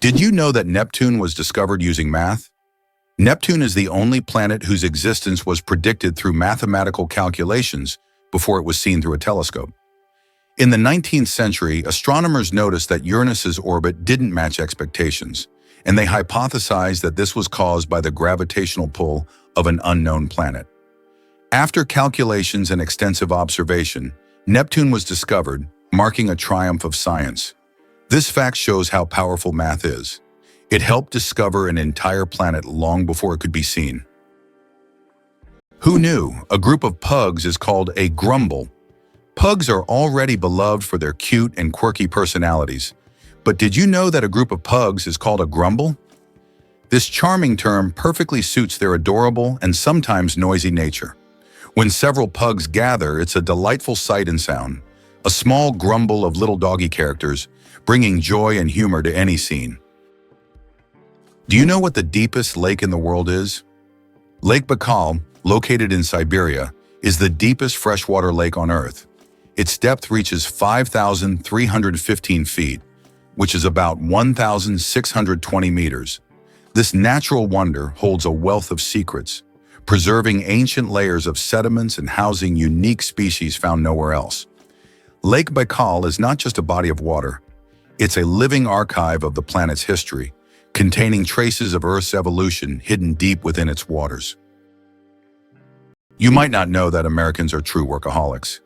Did you know that Neptune was discovered using math? Neptune is the only planet whose existence was predicted through mathematical calculations before it was seen through a telescope. In the 19th century, astronomers noticed that Uranus's orbit didn't match expectations, and they hypothesized that this was caused by the gravitational pull of an unknown planet. After calculations and extensive observation, Neptune was discovered, marking a triumph of science. This fact shows how powerful math is. It helped discover an entire planet long before it could be seen. Who knew? A group of pugs is called a grumble. Pugs are already beloved for their cute and quirky personalities. But did you know that a group of pugs is called a grumble? This charming term perfectly suits their adorable and sometimes noisy nature. When several pugs gather, it's a delightful sight and sound, a small grumble of little doggy characters, bringing joy and humor to any scene. Do you know what the deepest lake in the world is? Lake Baikal, located in Siberia, is the deepest freshwater lake on Earth. Its depth reaches 5,315 feet, which is about 1,620 meters. This natural wonder holds a wealth of secrets, preserving ancient layers of sediments and housing unique species found nowhere else. Lake Baikal is not just a body of water. It's a living archive of the planet's history, containing traces of Earth's evolution hidden deep within its waters. You might not know that Americans are true workaholics.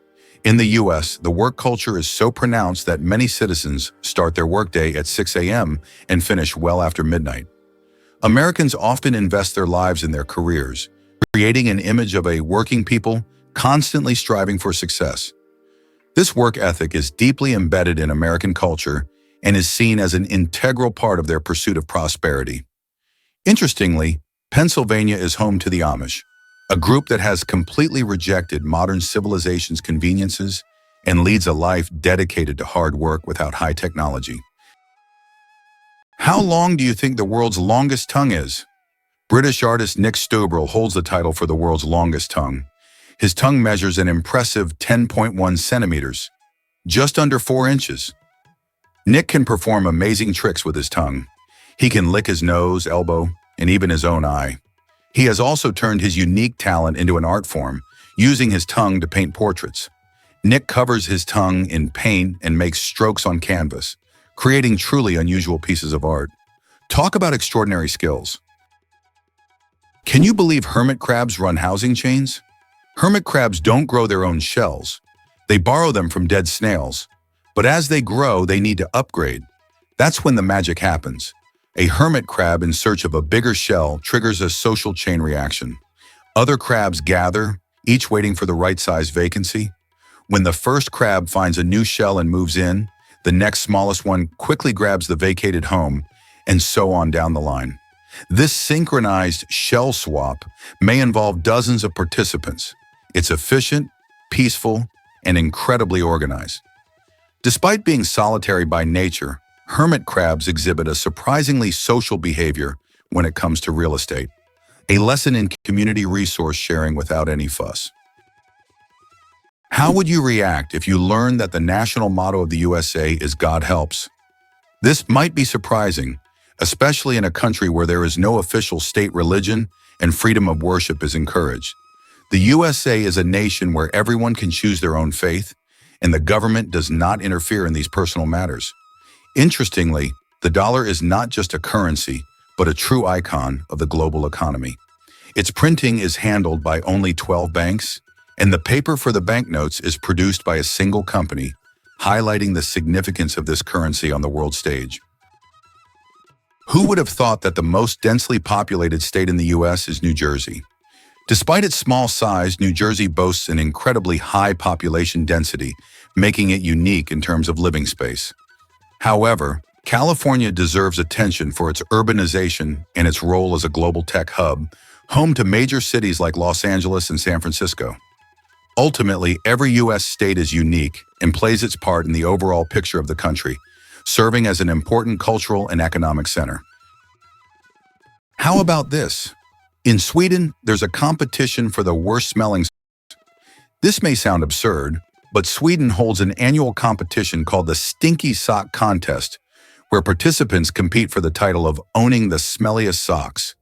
In the US, the work culture is so pronounced that many citizens start their workday at 6 a.m. and finish well after midnight. Americans often invest their lives in their careers, creating an image of a working people constantly striving for success. This work ethic is deeply embedded in American culture and is seen as an integral part of their pursuit of prosperity. Interestingly, Pennsylvania is home to the Amish, a group that has completely rejected modern civilization's conveniences and leads a life dedicated to hard work without high technology. How long do you think the world's longest tongue is? British artist Nick Stubrel holds the title for the world's longest tongue. His tongue measures an impressive 10.1 centimeters, just under 4 inches. Nick can perform amazing tricks with his tongue. He can lick his nose, elbow, and even his own eye. He has also turned his unique talent into an art form, using his tongue to paint portraits. Nick covers his tongue in paint and makes strokes on canvas, creating truly unusual pieces of art. Talk about extraordinary skills. Can you believe hermit crabs run housing chains? Hermit crabs don't grow their own shells. They borrow them from dead snails. But as they grow, they need to upgrade. That's when the magic happens. A hermit crab in search of a bigger shell triggers a social chain reaction. Other crabs gather, each waiting for the right size vacancy. When the first crab finds a new shell and moves in, the next smallest one quickly grabs the vacated home, and so on down the line. This synchronized shell swap may involve dozens of participants. It's efficient, peaceful, and incredibly organized. Despite being solitary by nature, hermit crabs exhibit a surprisingly social behavior when it comes to real estate, a lesson in community resource sharing without any fuss. How would you react if you learned that the national motto of the USA is God helps? This might be surprising, especially in a country where there is no official state religion and freedom of worship is encouraged. The USA is a nation where everyone can choose their own faith, and the government does not interfere in these personal matters. Interestingly, the dollar is not just a currency, but a true icon of the global economy. Its printing is handled by only 12 banks, and the paper for the banknotes is produced by a single company, highlighting the significance of this currency on the world stage. Who would have thought that the most densely populated state in the US is New Jersey? Despite its small size, New Jersey boasts an incredibly high population density, making it unique in terms of living space. However, California deserves attention for its urbanization and its role as a global tech hub, home to major cities like Los Angeles and San Francisco. Ultimately, every U.S. state is unique and plays its part in the overall picture of the country, serving as an important cultural and economic center. How about this? In Sweden, there's a competition for the worst smelling. This may sound absurd, but Sweden holds an annual competition called the Stinky Sock Contest, where participants compete for the title of owning the smelliest socks.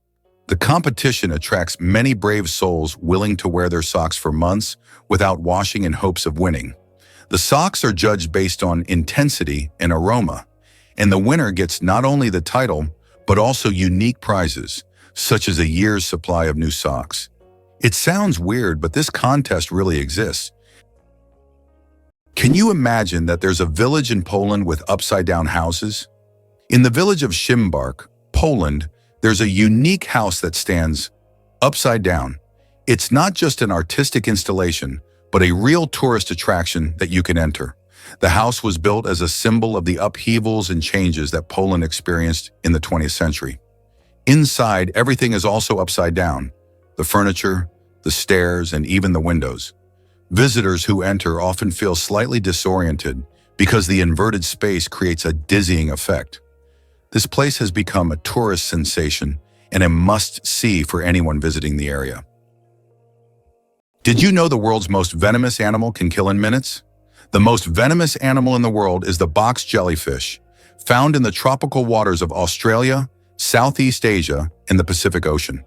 The competition attracts many brave souls willing to wear their socks for months without washing in hopes of winning. The socks are judged based on intensity and aroma, and the winner gets not only the title, but also unique prizes, such as a year's supply of new socks. It sounds weird, but this contest really exists. Can you imagine that there's a village in Poland with upside-down houses? In the village of Szymbark, Poland, there's a unique house that stands upside down. It's not just an artistic installation, but a real tourist attraction that you can enter. The house was built as a symbol of the upheavals and changes that Poland experienced in the 20th century. Inside, everything is also upside down: the furniture, the stairs, and even the windows. Visitors who enter often feel slightly disoriented because the inverted space creates a dizzying effect. This place has become a tourist sensation and a must-see for anyone visiting the area. Did you know the world's most venomous animal can kill in minutes? The most venomous animal in the world is the box jellyfish, found in the tropical waters of Australia, Southeast Asia, and the Pacific Ocean.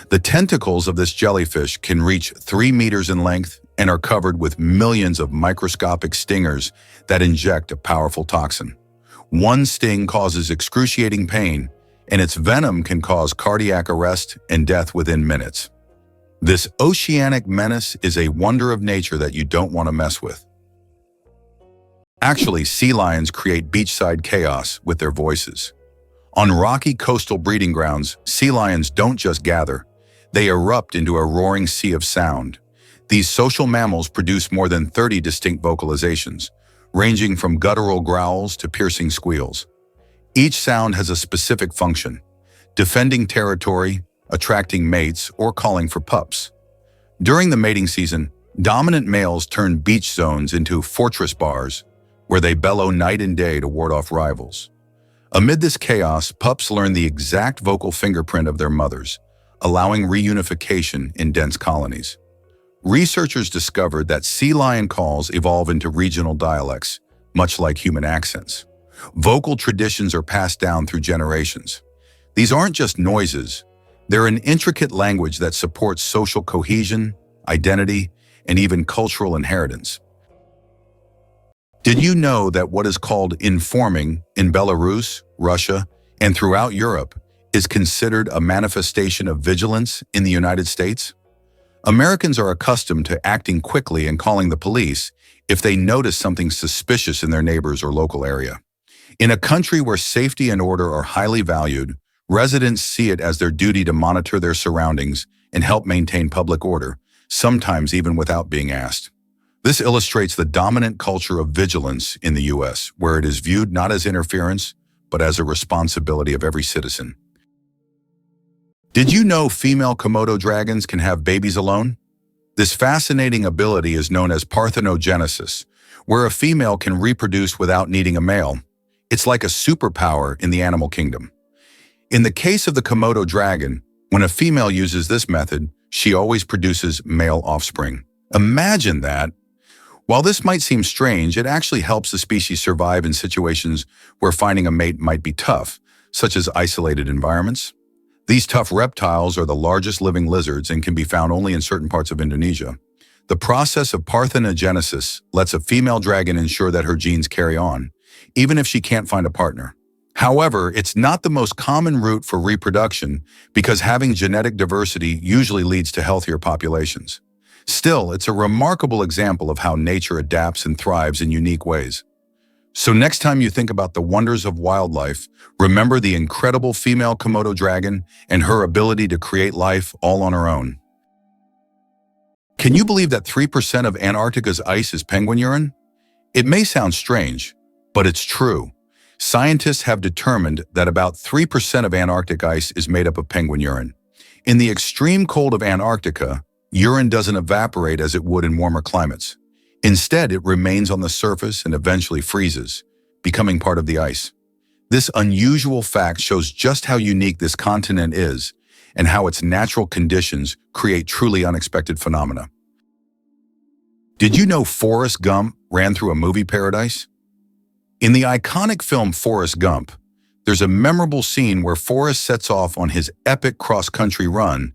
The tentacles of this jellyfish can reach 3 meters in length and are covered with millions of microscopic stingers that inject a powerful toxin. One sting causes excruciating pain, and its venom can cause cardiac arrest and death within minutes. This oceanic menace is a wonder of nature that you don't want to mess with. Actually, sea lions create beachside chaos with their voices. On rocky coastal breeding grounds, sea lions don't just gather, they erupt into a roaring sea of sound. These social mammals produce more than 30 distinct vocalizations, ranging from guttural growls to piercing squeals. Each sound has a specific function: defending territory, attracting mates, or calling for pups. During the mating season, dominant males turn beach zones into fortress bars, where they bellow night and day to ward off rivals. Amid this chaos, pups learn the exact vocal fingerprint of their mothers, allowing reunification in dense colonies. Researchers discovered that sea lion calls evolve into regional dialects, much like human accents. Vocal traditions are passed down through generations. These aren't just noises, they're an intricate language that supports social cohesion, identity, and even cultural inheritance. Did you know that what is called informing in Belarus, Russia, and throughout Europe is considered a manifestation of vigilance in the United States? Americans are accustomed to acting quickly and calling the police if they notice something suspicious in their neighbors or local area. In a country where safety and order are highly valued, residents see it as their duty to monitor their surroundings and help maintain public order, sometimes even without being asked. This illustrates the dominant culture of vigilance in the U.S., where it is viewed not as interference, but as a responsibility of every citizen. Did you know female Komodo dragons can have babies alone? This fascinating ability is known as parthenogenesis, where a female can reproduce without needing a male. It's like a superpower in the animal kingdom. In the case of the Komodo dragon, when a female uses this method, she always produces male offspring. Imagine that! While this might seem strange, it actually helps the species survive in situations where finding a mate might be tough, such as isolated environments. These tough reptiles are the largest living lizards and can be found only in certain parts of Indonesia. The process of parthenogenesis lets a female dragon ensure that her genes carry on, even if she can't find a partner. However, it's not the most common route for reproduction because having genetic diversity usually leads to healthier populations. Still, it's a remarkable example of how nature adapts and thrives in unique ways. So next time you think about the wonders of wildlife, remember the incredible female Komodo dragon and her ability to create life all on her own. Can you believe that 3% of Antarctica's ice is penguin urine? It may sound strange, but it's true. Scientists have determined that about 3% of Antarctic ice is made up of penguin urine. In the extreme cold of Antarctica, urine doesn't evaporate as it would in warmer climates. Instead, it remains on the surface and eventually freezes, becoming part of the ice. This unusual fact shows just how unique this continent is and how its natural conditions create truly unexpected phenomena. Did you know Forrest Gump ran through a movie paradise? In the iconic film Forrest Gump, There's a memorable scene where Forrest sets off on his epic cross-country run,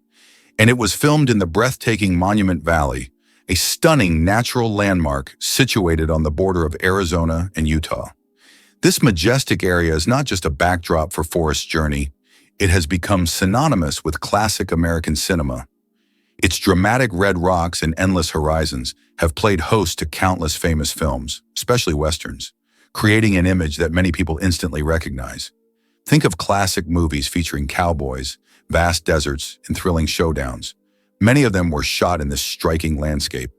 and it was filmed in the breathtaking Monument Valley, a stunning natural landmark situated on the border of Arizona and Utah. This majestic area is not just a backdrop for Forrest's journey, it has become synonymous with classic American cinema. Its dramatic red rocks and endless horizons have played host to countless famous films, especially westerns, creating an image that many people instantly recognize. Think of classic movies featuring cowboys, vast deserts, and thrilling showdowns. Many of them were shot in this striking landscape.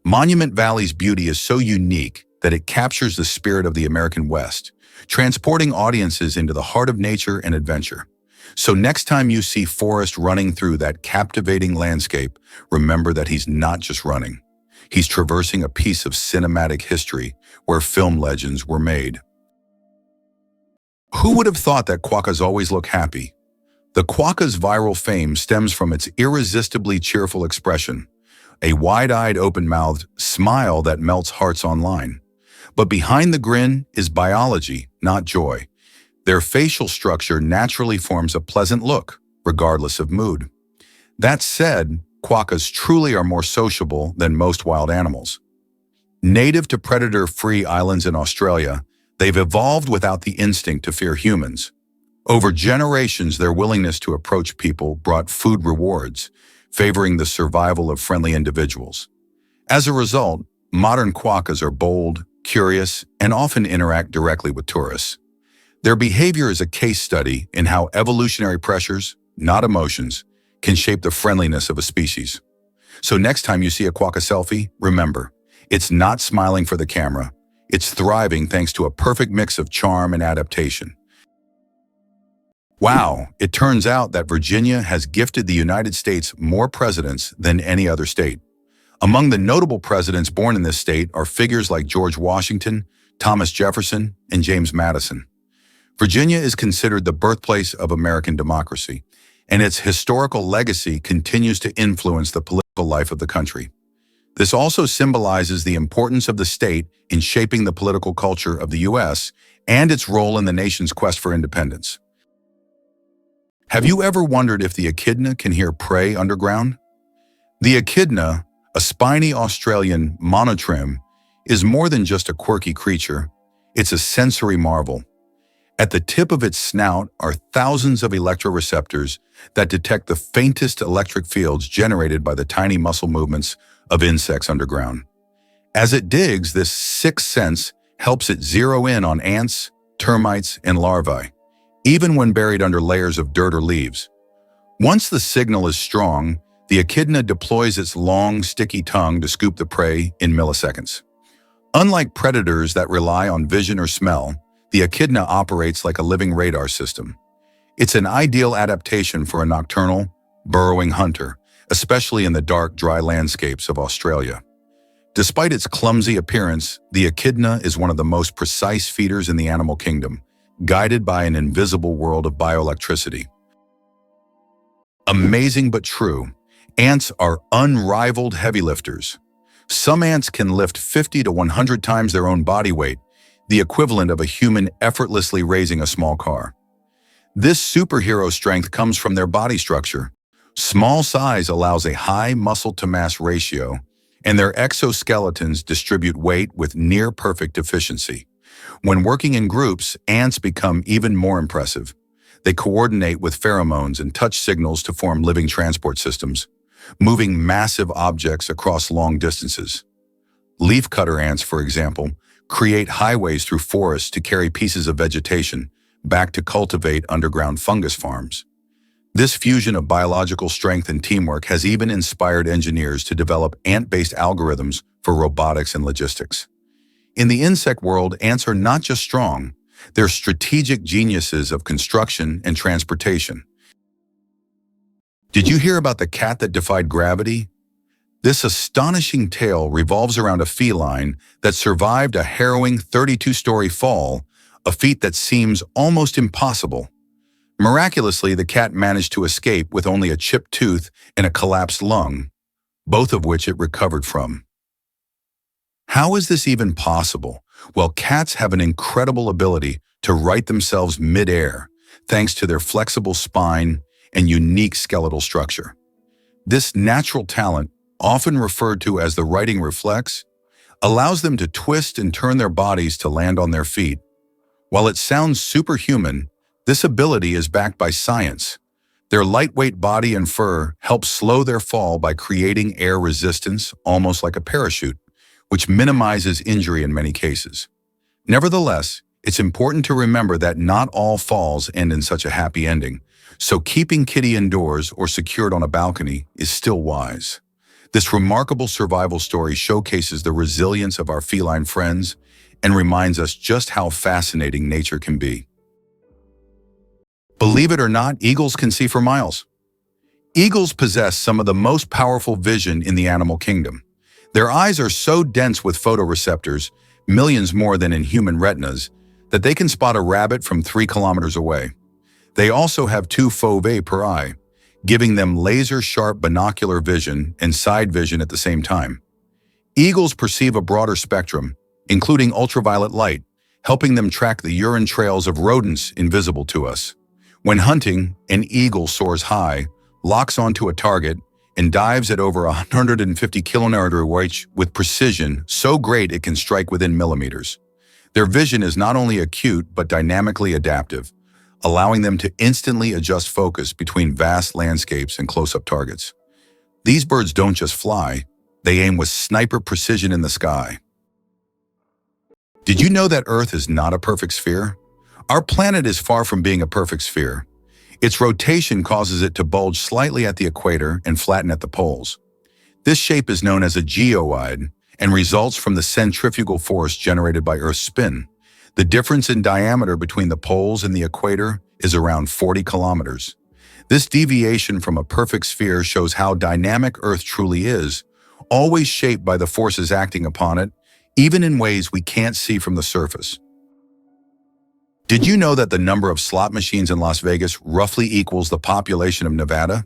Monument Valley's beauty is so unique that it captures the spirit of the American West, transporting audiences into the heart of nature and adventure. So next time you see Forrest running through that captivating landscape, remember that he's not just running. He's traversing a piece of cinematic history where film legends were made. Who would have thought that quokkas always look happy? The quokka's viral fame stems from its irresistibly cheerful expression, a wide-eyed, open-mouthed smile that melts hearts online. But behind the grin is biology, not joy. Their facial structure naturally forms a pleasant look, regardless of mood. That said, quokkas truly are more sociable than most wild animals. Native to predator-free islands in Australia, they've evolved without the instinct to fear humans. Over generations, their willingness to approach people brought food rewards, favoring the survival of friendly individuals. As a result, modern quokkas are bold, curious, and often interact directly with tourists. Their behavior is a case study in how evolutionary pressures, not emotions, can shape the friendliness of a species. So next time you see a quokka selfie, remember, it's not smiling for the camera. It's thriving thanks to a perfect mix of charm and adaptation. Wow, it turns out that Virginia has gifted the United States more presidents than any other state. Among the notable presidents born in this state are figures like George Washington, Thomas Jefferson, and James Madison. Virginia is considered the birthplace of American democracy, and its historical legacy continues to influence the political life of the country. This also symbolizes the importance of the state in shaping the political culture of the U.S. and its role in the nation's quest for independence. Have you ever wondered if the echidna can hear prey underground? The echidna, a spiny Australian monotrim, is more than just a quirky creature. It's a sensory marvel. At the tip of its snout are thousands of electroreceptors that detect the faintest electric fields generated by the tiny muscle movements of insects underground. As it digs, this sixth sense helps it zero in on ants, termites, and larvae, even when buried under layers of dirt or leaves. Once the signal is strong, the echidna deploys its long, sticky tongue to scoop the prey in milliseconds. Unlike predators that rely on vision or smell, the echidna operates like a living radar system. It's an ideal adaptation for a nocturnal, burrowing hunter, especially in the dark, dry landscapes of Australia. Despite its clumsy appearance, the echidna is one of the most precise feeders in the animal kingdom, guided by an invisible world of bioelectricity. Amazing but true, ants are unrivaled heavy lifters. Some ants can lift 50 to 100 times their own body weight, the equivalent of a human effortlessly raising a small car. This superhero strength comes from their body structure. Small size allows a high muscle-to-mass ratio, and their exoskeletons distribute weight with near-perfect efficiency. When working in groups, ants become even more impressive. They coordinate with pheromones and touch signals to form living transport systems, moving massive objects across long distances. Leafcutter ants, for example, create highways through forests to carry pieces of vegetation back to cultivate underground fungus farms. This fusion of biological strength and teamwork has even inspired engineers to develop ant-based algorithms for robotics and logistics. In the insect world, ants are not just strong, they're strategic geniuses of construction and transportation. Did you hear about the cat that defied gravity? This astonishing tale revolves around a feline that survived a harrowing 32-story fall, a feat that seems almost impossible. Miraculously, the cat managed to escape with only a chipped tooth and a collapsed lung, both of which it recovered from. How is this even possible? Well, cats have an incredible ability to right themselves mid-air, thanks to their flexible spine and unique skeletal structure. This natural talent, often referred to as the righting reflex, allows them to twist and turn their bodies to land on their feet. While it sounds superhuman, this ability is backed by science. Their lightweight body and fur help slow their fall by creating air resistance, almost like a parachute, which minimizes injury in many cases. Nevertheless, it's important to remember that not all falls end in such a happy ending, so keeping Kitty indoors or secured on a balcony is still wise. This remarkable survival story showcases the resilience of our feline friends and reminds us just how fascinating nature can be. Believe it or not, eagles can see for miles. Eagles possess some of the most powerful vision in the animal kingdom. Their eyes are so dense with photoreceptors, millions more than in human retinas, that they can spot a rabbit from 3 kilometers away. They also have 2 foveae per eye, giving them laser-sharp binocular vision and side vision at the same time. Eagles perceive a broader spectrum, including ultraviolet light, helping them track the urine trails of rodents invisible to us. When hunting, an eagle soars high, locks onto a target, and dives at over 150 km/h with precision so great it can strike within millimeters. Their vision is not only acute but dynamically adaptive, allowing them to instantly adjust focus between vast landscapes and close-up targets. These birds don't just fly, they aim with sniper precision in the sky. Did you know that Earth is not a perfect sphere? Our planet is far from being a perfect sphere. Its rotation causes it to bulge slightly at the equator and flatten at the poles. This shape is known as a geoid and results from the centrifugal force generated by Earth's spin. The difference in diameter between the poles and the equator is around 40 kilometers. This deviation from a perfect sphere shows how dynamic Earth truly is, always shaped by the forces acting upon it, even in ways we can't see from the surface. Did you know that the number of slot machines in Las Vegas roughly equals the population of Nevada?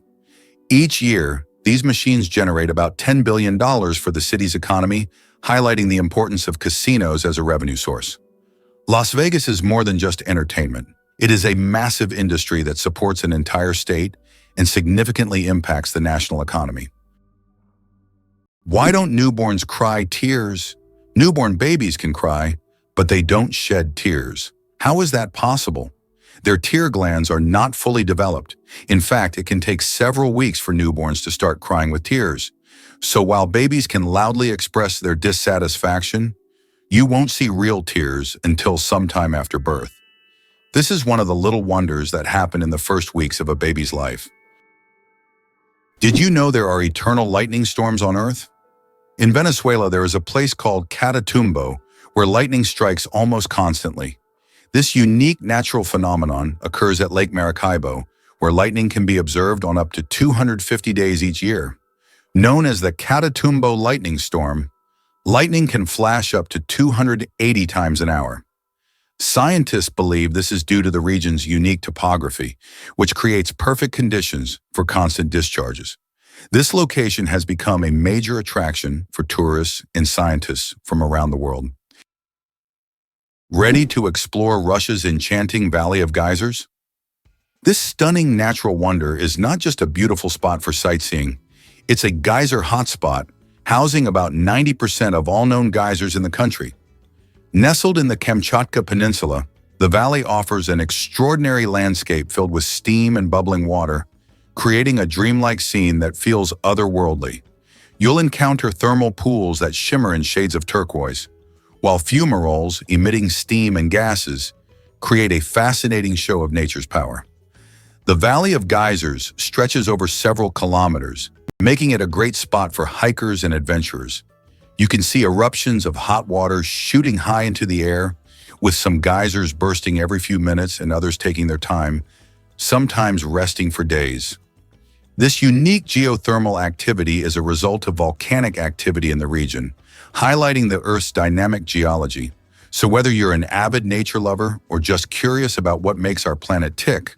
Each year, these machines generate about $10 billion for the city's economy, highlighting the importance of casinos as a revenue source. Las Vegas is more than just entertainment. It is a massive industry that supports an entire state and significantly impacts the national economy. Why don't newborns cry tears? Newborn babies can cry, but they don't shed tears. How is that possible? Their tear glands are not fully developed. In fact, it can take several weeks for newborns to start crying with tears. So while babies can loudly express their dissatisfaction, you won't see real tears until sometime after birth. This is one of the little wonders that happen in the first weeks of a baby's life. Did you know there are eternal lightning storms on Earth? In Venezuela, there is a place called Catatumbo where lightning strikes almost constantly. This unique natural phenomenon occurs at Lake Maracaibo, where lightning can be observed on up to 250 days each year. Known as the Catatumbo lightning storm, lightning can flash up to 280 times an hour. Scientists believe this is due to the region's unique topography, which creates perfect conditions for constant discharges. This location has become a major attraction for tourists and scientists from around the world. Ready to explore Russia's enchanting Valley of Geysers? This stunning natural wonder is not just a beautiful spot for sightseeing. It's a geyser hotspot, housing about 90% of all known geysers in the country. Nestled in the Kamchatka Peninsula, the valley offers an extraordinary landscape filled with steam and bubbling water, creating a dreamlike scene that feels otherworldly. You'll encounter thermal pools that shimmer in shades of turquoise, while fumaroles, emitting steam and gases, create a fascinating show of nature's power. The Valley of Geysers stretches over several kilometers, making it a great spot for hikers and adventurers. You can see eruptions of hot water shooting high into the air, with some geysers bursting every few minutes and others taking their time, sometimes resting for days. This unique geothermal activity is a result of volcanic activity in the region, highlighting the Earth's dynamic geology. So whether you're an avid nature lover or just curious about what makes our planet tick,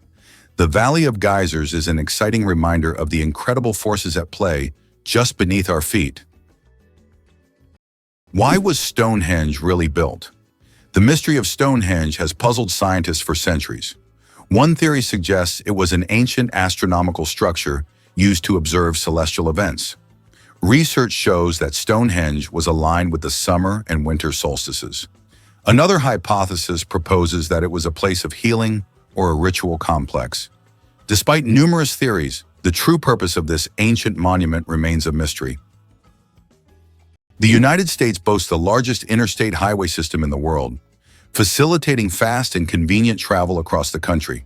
the Valley of Geysers is an exciting reminder of the incredible forces at play just beneath our feet. Why was Stonehenge really built? The mystery of Stonehenge has puzzled scientists for centuries. One theory suggests it was an ancient astronomical structure used to observe celestial events. Research shows that Stonehenge was aligned with the summer and winter solstices. Another hypothesis proposes that it was a place of healing or a ritual complex. Despite numerous theories, the true purpose of this ancient monument remains a mystery. The United States boasts the largest interstate highway system in the world, facilitating fast and convenient travel across the country.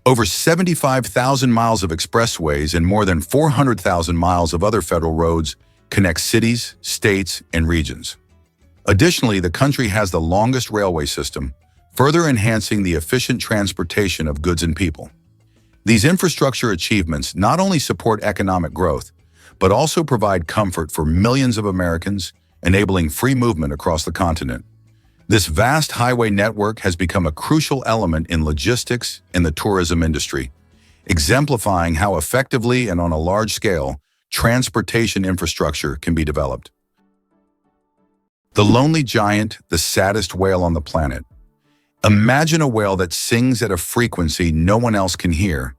Over 75,000 miles of expressways and more than 400,000 miles of other federal roads connect cities, states, and regions. Additionally, the country has the longest railway system, further enhancing the efficient transportation of goods and people. These infrastructure achievements not only support economic growth, but also provide comfort for millions of Americans, enabling free movement across the continent. This vast highway network has become a crucial element in logistics and the tourism industry, exemplifying how effectively and on a large scale transportation infrastructure can be developed. The lonely giant, the saddest whale on the planet. Imagine a whale that sings at a frequency no one else can hear.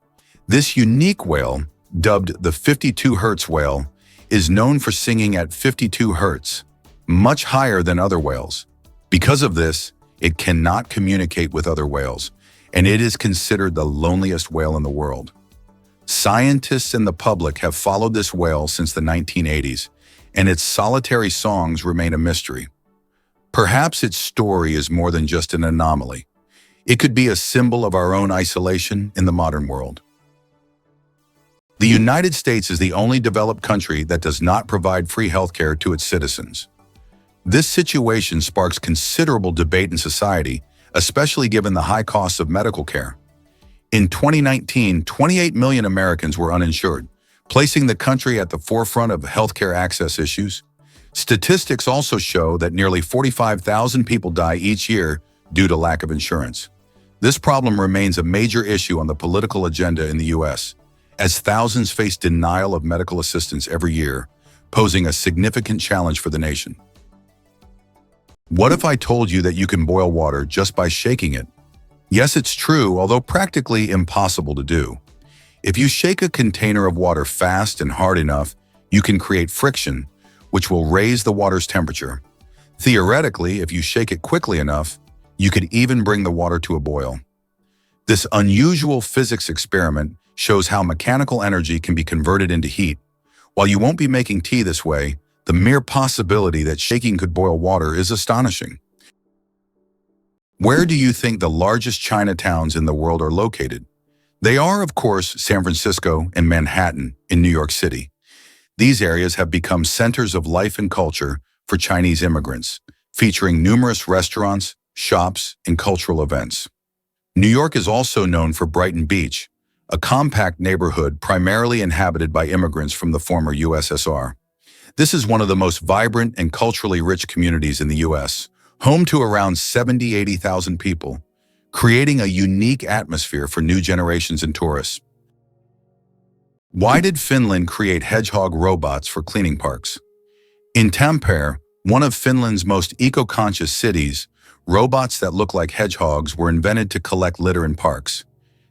This unique whale, dubbed the 52 Hertz whale, is known for singing at 52 Hertz, much higher than other whales. Because of this, it cannot communicate with other whales, and it is considered the loneliest whale in the world. Scientists and the public have followed this whale since the 1980s, and its solitary songs remain a mystery. Perhaps its story is more than just an anomaly. It could be a symbol of our own isolation in the modern world. The United States is the only developed country that does not provide free healthcare to its citizens. This situation sparks considerable debate in society, especially given the high costs of medical care. In 2019, 28 million Americans were uninsured, placing the country at the forefront of healthcare access issues. Statistics also show that nearly 45,000 people die each year due to lack of insurance. This problem remains a major issue on the political agenda in the U.S., as thousands face denial of medical assistance every year, posing a significant challenge for the nation. What if I told you that you can boil water just by shaking it? Yes, it's true, although practically impossible to do. If you shake a container of water fast and hard enough, you can create friction, which will raise the water's temperature. Theoretically, if you shake it quickly enough, you could even bring the water to a boil. This unusual physics experiment shows how mechanical energy can be converted into heat. While you won't be making tea this way, the mere possibility that shaking could boil water is astonishing. Where do you think the largest Chinatowns in the world are located? They are, of course, San Francisco and Manhattan in New York City. These areas have become centers of life and culture for Chinese immigrants, featuring numerous restaurants, shops, and cultural events. New York is also known for Brighton Beach, a compact neighborhood primarily inhabited by immigrants from the former USSR. This is one of the most vibrant and culturally rich communities in the U.S., home to around 80,000 people, creating a unique atmosphere for new generations and tourists. Why did Finland create hedgehog robots for cleaning parks? In Tampere, one of Finland's most eco-conscious cities, robots that look like hedgehogs were invented to collect litter in parks.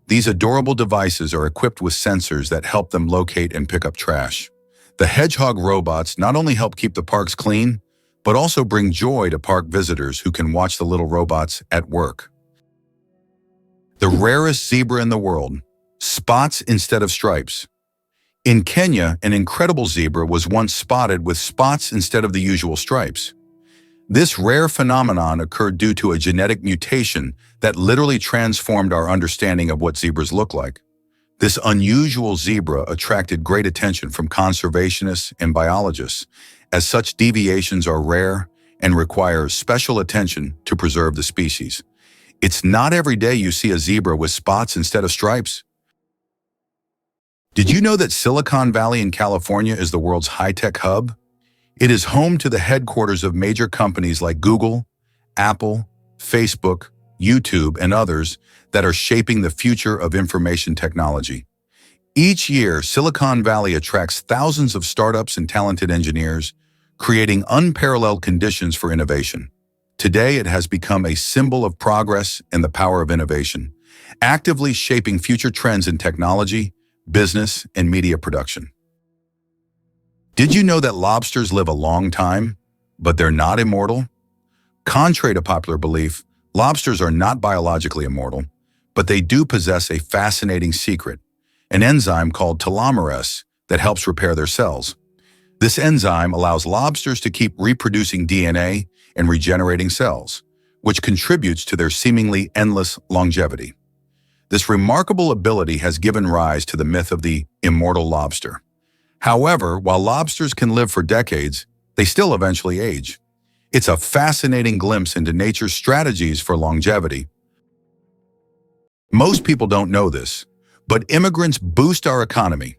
These adorable devices are equipped with sensors that help them locate and pick up trash. The hedgehog robots not only help keep the parks clean, but also bring joy to park visitors who can watch the little robots at work. The rarest zebra in the world, spots instead of stripes. In Kenya, an incredible zebra was once spotted with spots instead of the usual stripes. This rare phenomenon occurred due to a genetic mutation that literally transformed our understanding of what zebras look like. This unusual zebra attracted great attention from conservationists and biologists, as such deviations are rare and require special attention to preserve the species. It's not every day you see a zebra with spots instead of stripes. Did you know that Silicon Valley in California is the world's high-tech hub? It is home to the headquarters of major companies like Google, Apple, Facebook, YouTube, and others that are shaping the future of information technology. Each year, Silicon Valley attracts thousands of startups and talented engineers, creating unparalleled conditions for innovation. Today, it has become a symbol of progress and the power of innovation, actively shaping future trends in technology, business, and media production. Did you know that lobsters live a long time, but they're not immortal? Contrary to popular belief, lobsters are not biologically immortal, but they do possess a fascinating secret, an enzyme called telomerase that helps repair their cells. This enzyme allows lobsters to keep reproducing DNA and regenerating cells, which contributes to their seemingly endless longevity. This remarkable ability has given rise to the myth of the immortal lobster. However, while lobsters can live for decades, they still eventually age. It's a fascinating glimpse into nature's strategies for longevity. Most people don't know this, but immigrants boost our economy.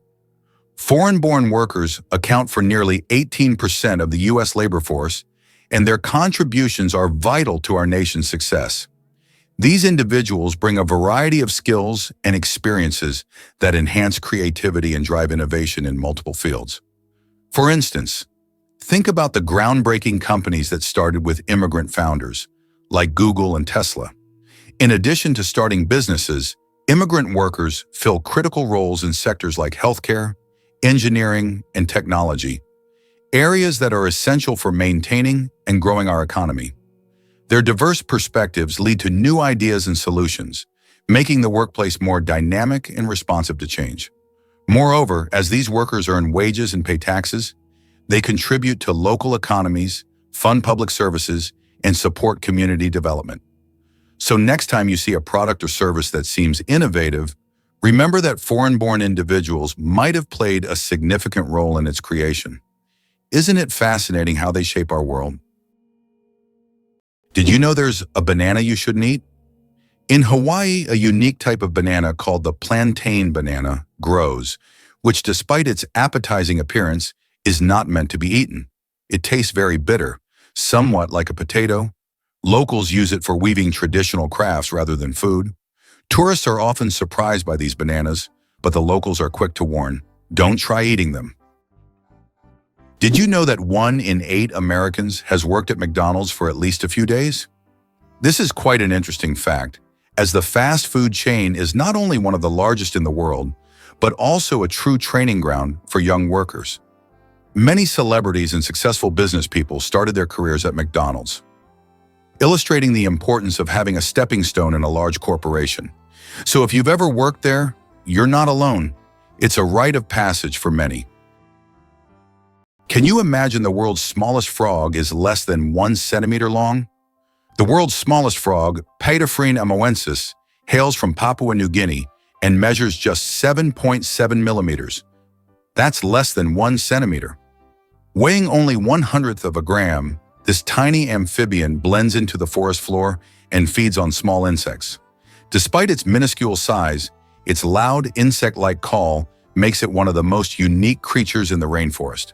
Foreign-born workers account for nearly 18% of the U.S. labor force, and their contributions are vital to our nation's success. These individuals bring a variety of skills and experiences that enhance creativity and drive innovation in multiple fields. For instance, think about the groundbreaking companies that started with immigrant founders, like Google and Tesla. In addition to starting businesses, immigrant workers fill critical roles in sectors like healthcare, engineering, and technology, areas that are essential for maintaining and growing our economy. Their diverse perspectives lead to new ideas and solutions, making the workplace more dynamic and responsive to change. Moreover, as these workers earn wages and pay taxes, they contribute to local economies, fund public services, and support community development. So next time you see a product or service that seems innovative, remember that foreign-born individuals might have played a significant role in its creation. Isn't it fascinating how they shape our world? Did you know there's a banana you shouldn't eat? In Hawaii, a unique type of banana called the plantain banana grows, which despite its appetizing appearance, is not meant to be eaten. It tastes very bitter, somewhat like a potato. Locals use it for weaving traditional crafts rather than food. Tourists are often surprised by these bananas, but the locals are quick to warn, don't try eating them. Did you know that 1 in 8 Americans has worked at McDonald's for at least a few days? This is quite an interesting fact, as the fast food chain is not only one of the largest in the world, but also a true training ground for young workers. Many celebrities and successful business people started their careers at McDonald's, illustrating the importance of having a stepping stone in a large corporation. So if you've ever worked there, you're not alone. It's a rite of passage for many. Can you imagine the world's smallest frog is less than 1 centimeter long? The world's smallest frog, Paedophryne amoensis, hails from Papua New Guinea and measures just 7.7 millimeters. That's less than 1 centimeter. Weighing only 1/100th of a gram, this tiny amphibian blends into the forest floor and feeds on small insects. Despite its minuscule size, its loud insect-like call makes it one of the most unique creatures in the rainforest.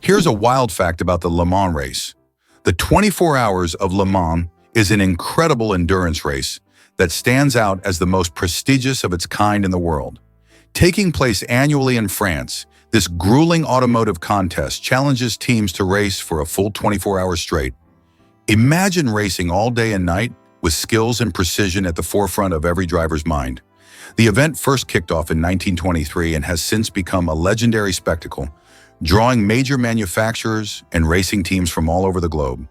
Here's a wild fact about the Le Mans race. The 24 Hours of Le Mans is an incredible endurance race that stands out as the most prestigious of its kind in the world. Taking place annually in France, this grueling automotive contest challenges teams to race for a full 24 hours straight. Imagine racing all day and night with skills and precision at the forefront of every driver's mind. The event first kicked off in 1923 and has since become a legendary spectacle, drawing major manufacturers and racing teams from all over the globe.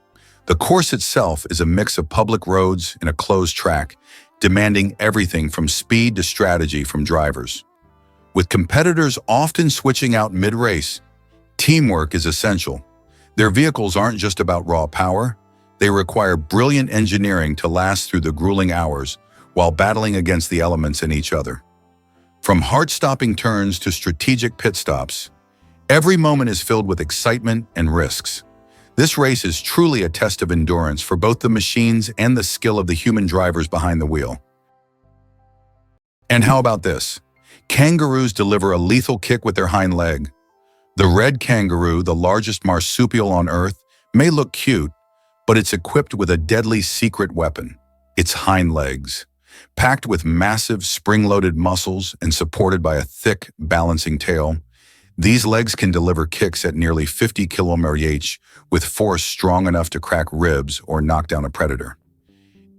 The course itself is a mix of public roads and a closed track, demanding everything from speed to strategy from drivers. With competitors often switching out mid-race, teamwork is essential. Their vehicles aren't just about raw power, they require brilliant engineering to last through the grueling hours while battling against the elements and each other. From heart-stopping turns to strategic pit stops, every moment is filled with excitement and risks. This race is truly a test of endurance for both the machines and the skill of the human drivers behind the wheel. And how about this? Kangaroos deliver a lethal kick with their hind leg. The red kangaroo, the largest marsupial on Earth, may look cute, but it's equipped with a deadly secret weapon, its hind legs. Packed with massive spring-loaded muscles and supported by a thick, balancing tail, These legs can deliver kicks at nearly 50 km/h with force strong enough to crack ribs or knock down a predator.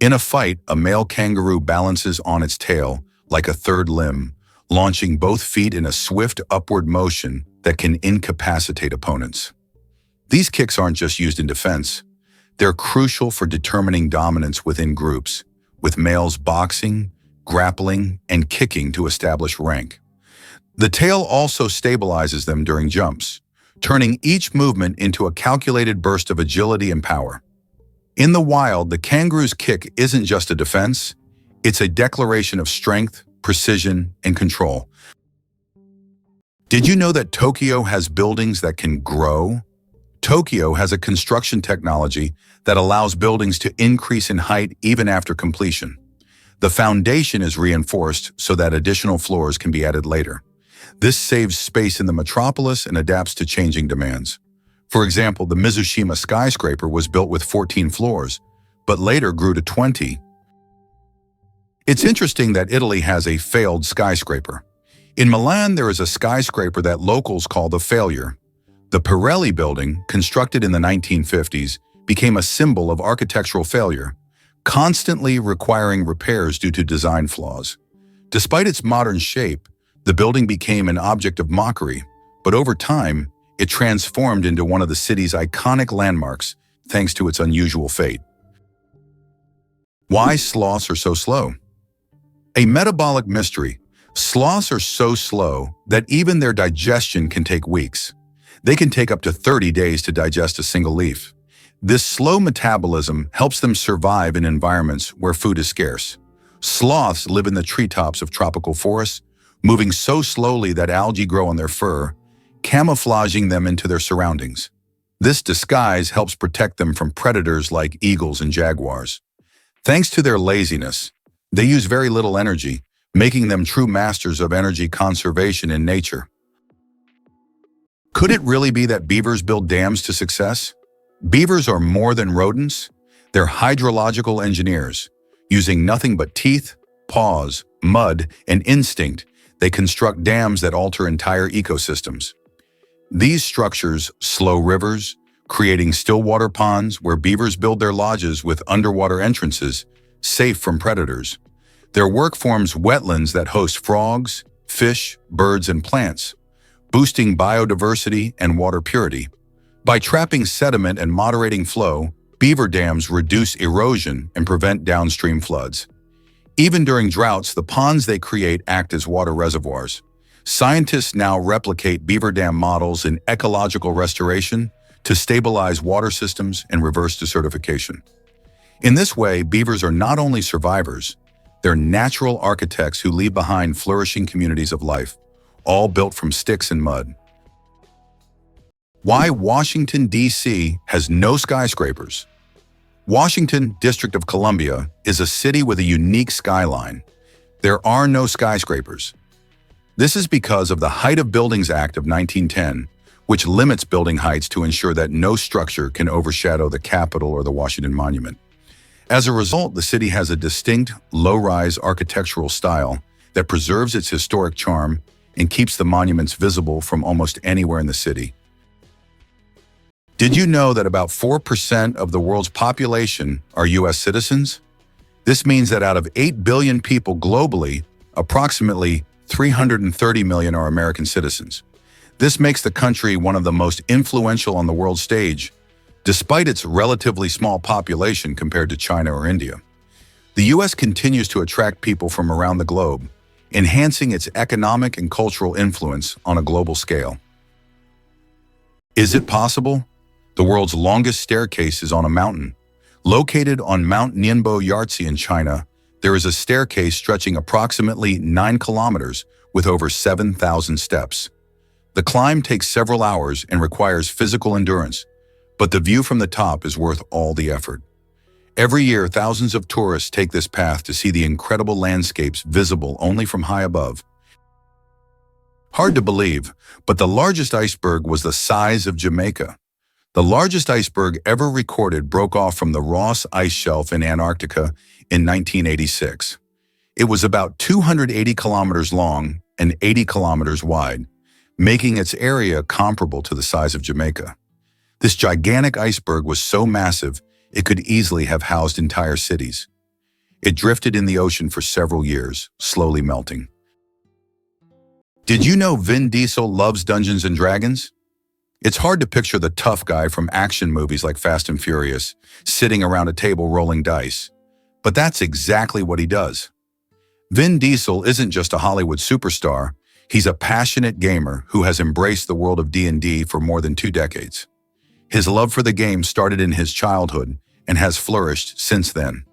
In a fight, a male kangaroo balances on its tail like a third limb, launching both feet in a swift upward motion that can incapacitate opponents. These kicks aren't just used in defense. They're crucial for determining dominance within groups, with males boxing, grappling, and kicking to establish rank. The tail also stabilizes them during jumps, turning each movement into a calculated burst of agility and power. In the wild, the kangaroo's kick isn't just a defense, it's a declaration of strength, precision, and control. Did you know that Tokyo has buildings that can grow? Tokyo has a construction technology that allows buildings to increase in height even after completion. The foundation is reinforced so that additional floors can be added later. This saves space in the metropolis and adapts to changing demands. For example, the Mizushima skyscraper was built with 14 floors, but later grew to 20. It's interesting that Italy has a failed skyscraper. In Milan, there is a skyscraper that locals call the failure. The Pirelli building, constructed in the 1950s, became a symbol of architectural failure, constantly requiring repairs due to design flaws. Despite its modern shape, the building became an object of mockery, but over time, it transformed into one of the city's iconic landmarks thanks to its unusual fate. Why sloths are so slow? A metabolic mystery. Sloths are so slow that even their digestion can take weeks. They can take up to 30 days to digest a single leaf. This slow metabolism helps them survive in environments where food is scarce. Sloths live in the treetops of tropical forests, moving so slowly that algae grow on their fur, camouflaging them into their surroundings. This disguise helps protect them from predators like eagles and jaguars. Thanks to their laziness, they use very little energy, making them true masters of energy conservation in nature. Could it really be that beavers build dams to success? Beavers are more than rodents. They're hydrological engineers. Using nothing but teeth, paws, mud, and instinct, they construct dams that alter entire ecosystems. These structures slow rivers, creating stillwater ponds where beavers build their lodges with underwater entrances, safe from predators. Their work forms wetlands that host frogs, fish, birds, and plants, boosting biodiversity and water purity. By trapping sediment and moderating flow, beaver dams reduce erosion and prevent downstream floods. Even during droughts, the ponds they create act as water reservoirs. Scientists now replicate beaver dam models in ecological restoration to stabilize water systems and reverse desertification. In this way, beavers are not only survivors, they're natural architects who leave behind flourishing communities of life, all built from sticks and mud. Why Washington, D.C. has no skyscrapers? Washington, District of Columbia, is a city with a unique skyline. There are no skyscrapers. This is because of the Height of Buildings Act of 1910, which limits building heights to ensure that no structure can overshadow the Capitol or the Washington Monument. As a result, the city has a distinct, low-rise architectural style that preserves its historic charm and keeps the monuments visible from almost anywhere in the city. Did you know that about 4% of the world's population are U.S. citizens? This means that out of 8 billion people globally, approximately 330 million are American citizens. This makes the country one of the most influential on the world stage, despite its relatively small population compared to China or India. The U.S. continues to attract people from around the globe, enhancing its economic and cultural influence on a global scale. Is it possible? The world's longest staircase is on a mountain. Located on Mount Nianbo Yartze in China, there is a staircase stretching approximately 9 kilometers with over 7,000 steps. The climb takes several hours and requires physical endurance, but the view from the top is worth all the effort. Every year, thousands of tourists take this path to see the incredible landscapes visible only from high above. Hard to believe, but the largest iceberg was the size of Jamaica. The largest iceberg ever recorded broke off from the Ross Ice Shelf in Antarctica in 1986. It was about 280 kilometers long and 80 kilometers wide. making its area comparable to the size of Jamaica. This gigantic iceberg was so massive, it could easily have housed entire cities. It drifted in the ocean for several years, slowly melting. Did you know Vin Diesel loves Dungeons and Dragons? It's hard to picture the tough guy from action movies like Fast and Furious, sitting around a table rolling dice. But that's exactly what he does. Vin Diesel isn't just a Hollywood superstar, he's a passionate gamer who has embraced the world of D&D for more than 2 decades. His love for the game started in his childhood and has flourished since then.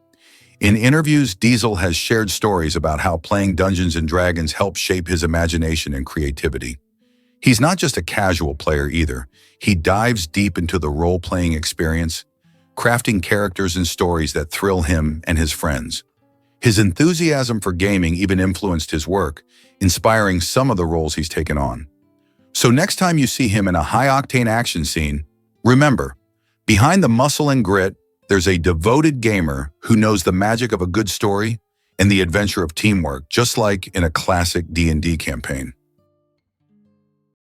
In interviews, Diesel has shared stories about how playing Dungeons and Dragons helped shape his imagination and creativity. He's not just a casual player either. He dives deep into the role-playing experience, crafting characters and stories that thrill him and his friends. His enthusiasm for gaming even influenced his work, inspiring some of the roles he's taken on. So next time you see him in a high-octane action scene, remember, behind the muscle and grit, there's a devoted gamer who knows the magic of a good story and the adventure of teamwork, just like in a classic D&D campaign.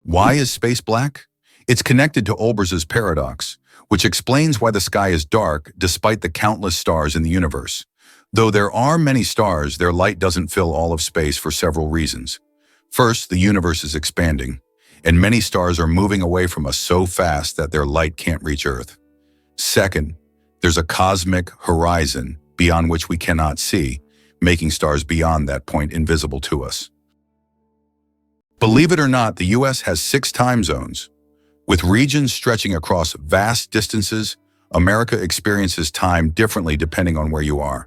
Why is space black? It's connected to Olbers's paradox, which explains why the sky is dark despite the countless stars in the universe. Though there are many stars, their light doesn't fill all of space for several reasons. First, the universe is expanding, and many stars are moving away from us so fast that their light can't reach Earth. Second, there's a cosmic horizon beyond which we cannot see, making stars beyond that point invisible to us. Believe it or not, the US has 6 time zones. With regions stretching across vast distances, America experiences time differently depending on where you are.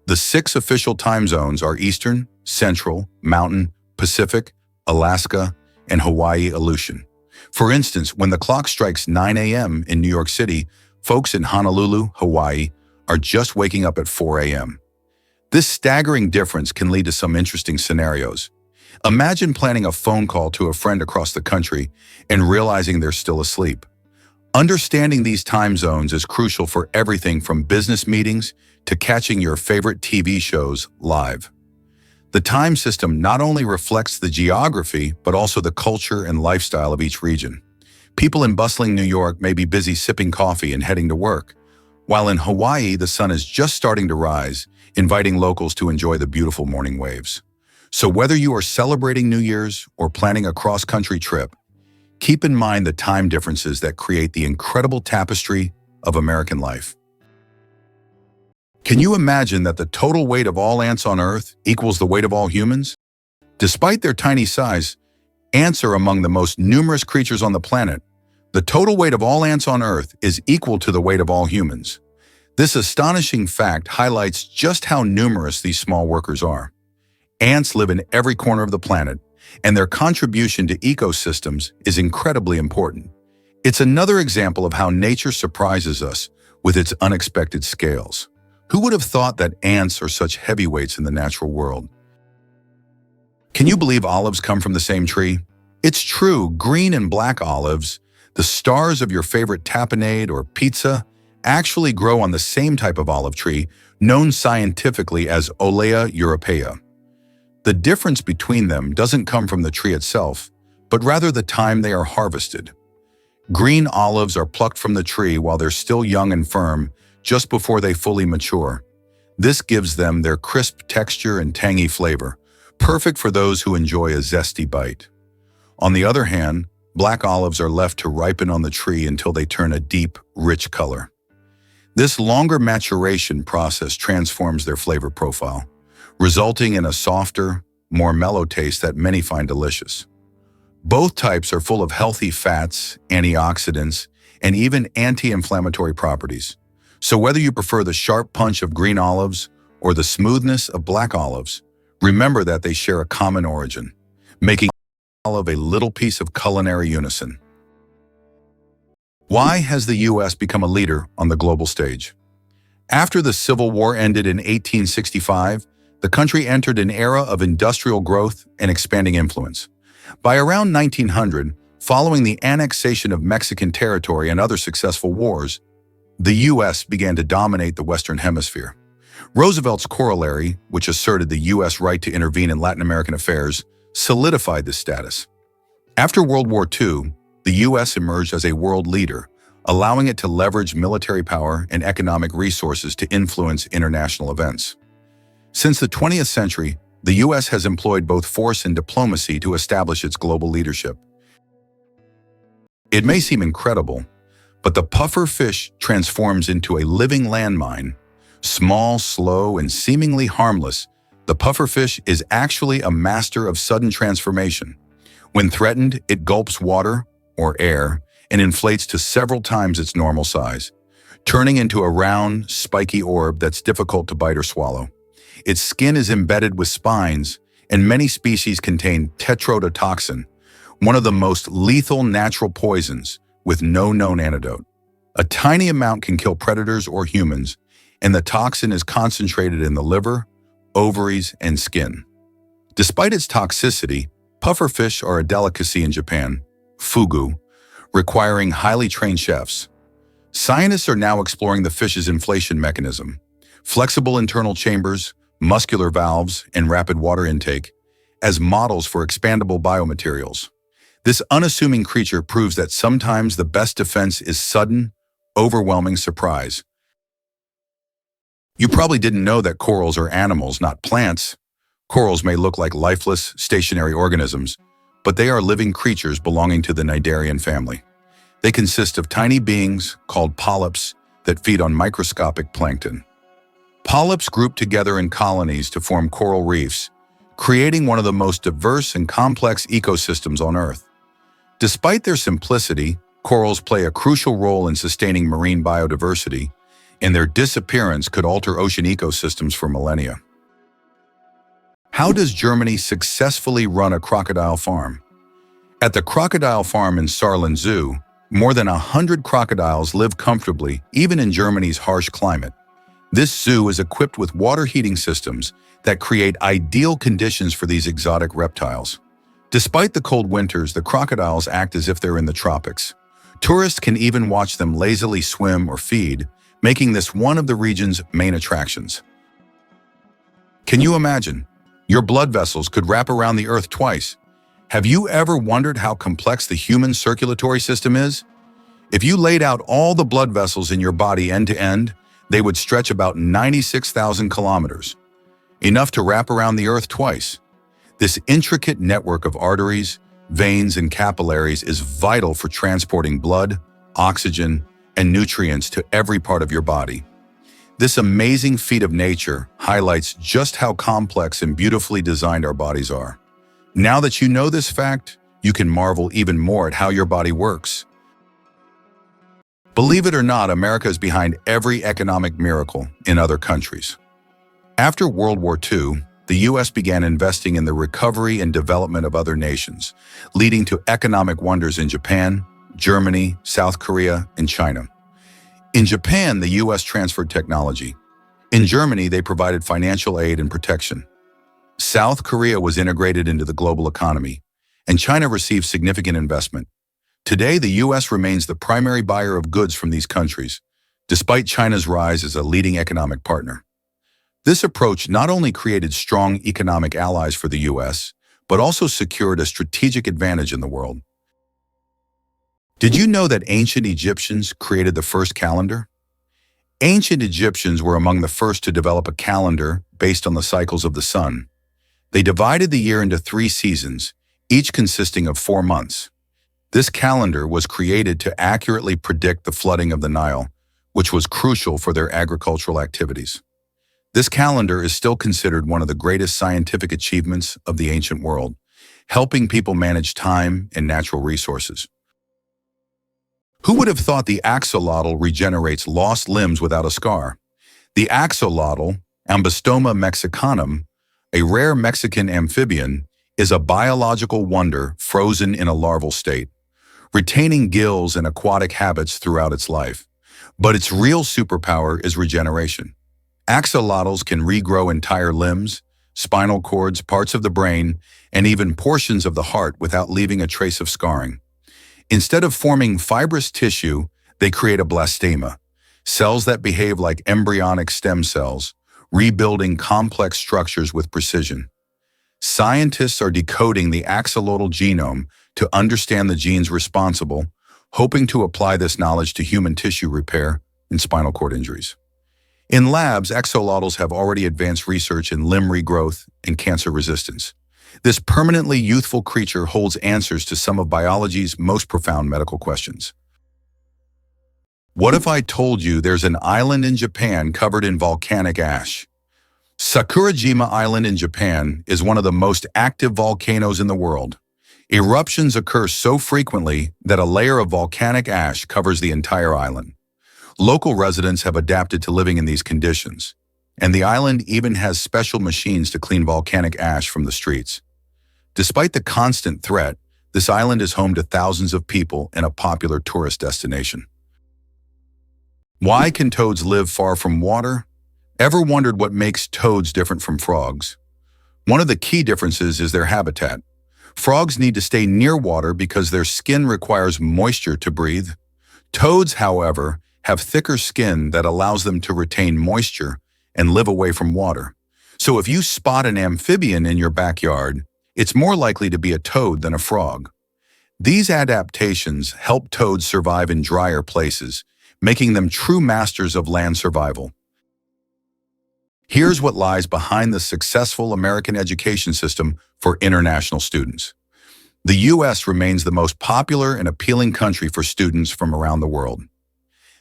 The 6 official time zones are Eastern, Central, Mountain, Pacific, Alaska, and Hawaii Aleutian. For instance, when the clock strikes 9 a.m. in New York City, folks in Honolulu, Hawaii, are just waking up at 4 a.m. This staggering difference can lead to some interesting scenarios. Imagine planning a phone call to a friend across the country and realizing they're still asleep. Understanding these time zones is crucial for everything from business meetings to catching your favorite TV shows live. The time system not only reflects the geography, but also the culture and lifestyle of each region. People in bustling New York may be busy sipping coffee and heading to work, while in Hawaii the sun is just starting to rise, inviting locals to enjoy the beautiful morning waves. So whether you are celebrating New Year's or planning a cross-country trip, keep in mind the time differences that create the incredible tapestry of American life. Can you imagine that the total weight of all ants on Earth equals the weight of all humans? Despite their tiny size, ants are among the most numerous creatures on the planet. The total weight of all ants on Earth is equal to the weight of all humans. This astonishing fact highlights just how numerous these small workers are. Ants live in every corner of the planet, and their contribution to ecosystems is incredibly important. It's another example of how nature surprises us with its unexpected scales. Who would have thought that ants are such heavyweights in the natural world? Can you believe olives come from the same tree? It's true, green and black olives, the stars of your favorite tapenade or pizza, actually grow on the same type of olive tree, known scientifically as Olea europaea. The difference between them doesn't come from the tree itself, but rather the time they are harvested. Green olives are plucked from the tree while they're still young and firm, just before they fully mature. This gives them their crisp texture and tangy flavor, perfect for those who enjoy a zesty bite. On the other hand, black olives are left to ripen on the tree until they turn a deep, rich color. This longer maturation process transforms their flavor profile, resulting in a softer, more mellow taste that many find delicious. Both types are full of healthy fats, antioxidants, and even anti-inflammatory properties. So whether you prefer the sharp punch of green olives or the smoothness of black olives, remember that they share a common origin, making olive a little piece of culinary unison. Why has the U.S. become a leader on the global stage? After the Civil War ended in 1865, the country entered an era of industrial growth and expanding influence. By around 1900, following the annexation of Mexican territory and other successful wars, the U.S. began to dominate the Western Hemisphere. Roosevelt's corollary, which asserted the U.S. right to intervene in Latin American affairs, solidified this status. After World War II, the U.S. emerged as a world leader, allowing it to leverage military power and economic resources to influence international events. Since the 20th century, the U.S. has employed both force and diplomacy to establish its global leadership. It may seem incredible, but the puffer fish transforms into a living landmine. Small, slow, and seemingly harmless, the pufferfish is actually a master of sudden transformation. When threatened, it gulps water, or air, and inflates to several times its normal size, turning into a round, spiky orb that's difficult to bite or swallow. Its skin is embedded with spines, and many species contain tetrodotoxin, one of the most lethal natural poisons, with no known antidote. A tiny amount can kill predators or humans, and the toxin is concentrated in the liver, ovaries, and skin. Despite its toxicity, pufferfish are a delicacy in Japan, fugu, requiring highly trained chefs. Scientists are now exploring the fish's inflation mechanism, flexible internal chambers, muscular valves, and rapid water intake, as models for expandable biomaterials. This unassuming creature proves that sometimes the best defense is sudden, overwhelming surprise. You probably didn't know that corals are animals, not plants. Corals may look like lifeless, stationary organisms, but they are living creatures belonging to the Cnidarian family. They consist of tiny beings called polyps that feed on microscopic plankton. Polyps group together in colonies to form coral reefs, creating one of the most diverse and complex ecosystems on Earth. Despite their simplicity, corals play a crucial role in sustaining marine biodiversity, and their disappearance could alter ocean ecosystems for millennia. How does Germany successfully run a crocodile farm? At the crocodile farm in Saarland Zoo, more than 100 crocodiles live comfortably, even in Germany's harsh climate. This zoo is equipped with water heating systems that create ideal conditions for these exotic reptiles. Despite the cold winters, the crocodiles act as if they're in the tropics. Tourists can even watch them lazily swim or feed, making this one of the region's main attractions. Can you imagine? Your blood vessels could wrap around the Earth twice. Have you ever wondered how complex the human circulatory system is? If you laid out all the blood vessels in your body end to end, they would stretch about 96,000 kilometers, enough to wrap around the Earth twice. This intricate network of arteries, veins, and capillaries is vital for transporting blood, oxygen, and nutrients to every part of your body. This amazing feat of nature highlights just how complex and beautifully designed our bodies are. Now that you know this fact, you can marvel even more at how your body works. Believe it or not, America is behind every economic miracle in other countries. After World War II, the U.S. began investing in the recovery and development of other nations, leading to economic wonders in Japan, Germany, South Korea, and China. In Japan, the U.S. transferred technology. In Germany, they provided financial aid and protection. South Korea was integrated into the global economy, and China received significant investment. Today, the U.S. remains the primary buyer of goods from these countries, despite China's rise as a leading economic partner. This approach not only created strong economic allies for the U.S., but also secured a strategic advantage in the world. Did you know that ancient Egyptians created the first calendar? Ancient Egyptians were among the first to develop a calendar based on the cycles of the sun. They divided the year into 3 seasons, each consisting of 4 months. This calendar was created to accurately predict the flooding of the Nile, which was crucial for their agricultural activities. This calendar is still considered one of the greatest scientific achievements of the ancient world, helping people manage time and natural resources. Who would have thought the axolotl regenerates lost limbs without a scar? The axolotl, Ambystoma mexicanum, a rare Mexican amphibian, is a biological wonder frozen in a larval state, retaining gills and aquatic habits throughout its life. But its real superpower is regeneration. Axolotls can regrow entire limbs, spinal cords, parts of the brain, and even portions of the heart without leaving a trace of scarring. Instead of forming fibrous tissue, they create a blastema, cells that behave like embryonic stem cells, rebuilding complex structures with precision. Scientists are decoding the axolotl genome to understand the genes responsible, hoping to apply this knowledge to human tissue repair and spinal cord injuries. In labs, axolotls have already advanced research in limb regrowth and cancer resistance. This permanently youthful creature holds answers to some of biology's most profound medical questions. What if I told you there's an island in Japan covered in volcanic ash? Sakurajima Island in Japan is one of the most active volcanoes in the world. Eruptions occur so frequently that a layer of volcanic ash covers the entire island. Local residents have adapted to living in these conditions, and the island even has special machines to clean volcanic ash from the streets. Despite the constant threat, this island is home to thousands of people and a popular tourist destination. Why can toads live far from water? Ever wondered what makes toads different from frogs? One of the key differences is their habitat. Frogs need to stay near water because their skin requires moisture to breathe. Toads, however, have thicker skin that allows them to retain moisture and live away from water. So if you spot an amphibian in your backyard, it's more likely to be a toad than a frog. These adaptations help toads survive in drier places, making them true masters of land survival. Here's what lies behind the successful American education system for international students. The U.S. remains the most popular and appealing country for students from around the world.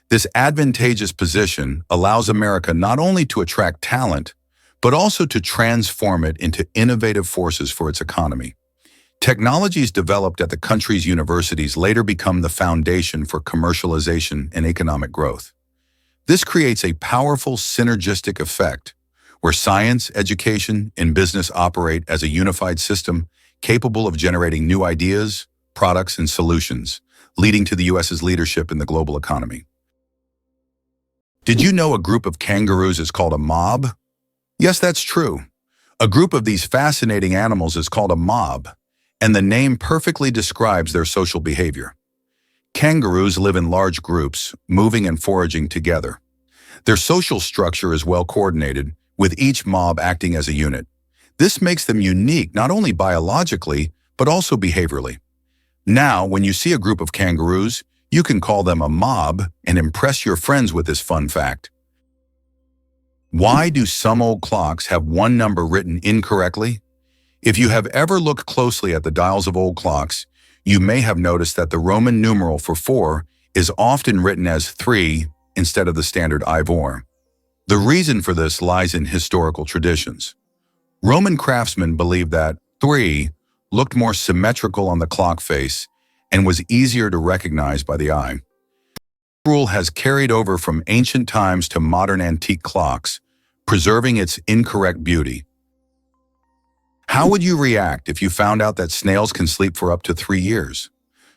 This advantageous position allows America not only to attract talent, but also to transform it into innovative forces for its economy. Technologies developed at the country's universities later become the foundation for commercialization and economic growth. This creates a powerful synergistic effect where science, education, and business operate as a unified system capable of generating new ideas, products, and solutions, leading to the U.S.'s leadership in the global economy. Did you know a group of kangaroos is called a mob? Yes, that's true. A group of these fascinating animals is called a mob, and the name perfectly describes their social behavior. Kangaroos live in large groups, moving and foraging together. Their social structure is well coordinated, with each mob acting as a unit. This makes them unique not only biologically, but also behaviorally. Now, when you see a group of kangaroos, you can call them a mob and impress your friends with this fun fact. Why do some old clocks have one number written incorrectly? If you have ever looked closely at the dials of old clocks, you may have noticed that the Roman numeral for 4 is often written as 3 instead of the standard Ivor. The reason for this lies in historical traditions. Roman craftsmen believed that 3 looked more symmetrical on the clock face and was easier to recognize by the eye. This rule has carried over from ancient times to modern antique clocks, preserving its incorrect beauty. How would you react if you found out that snails can sleep for up to 3 years?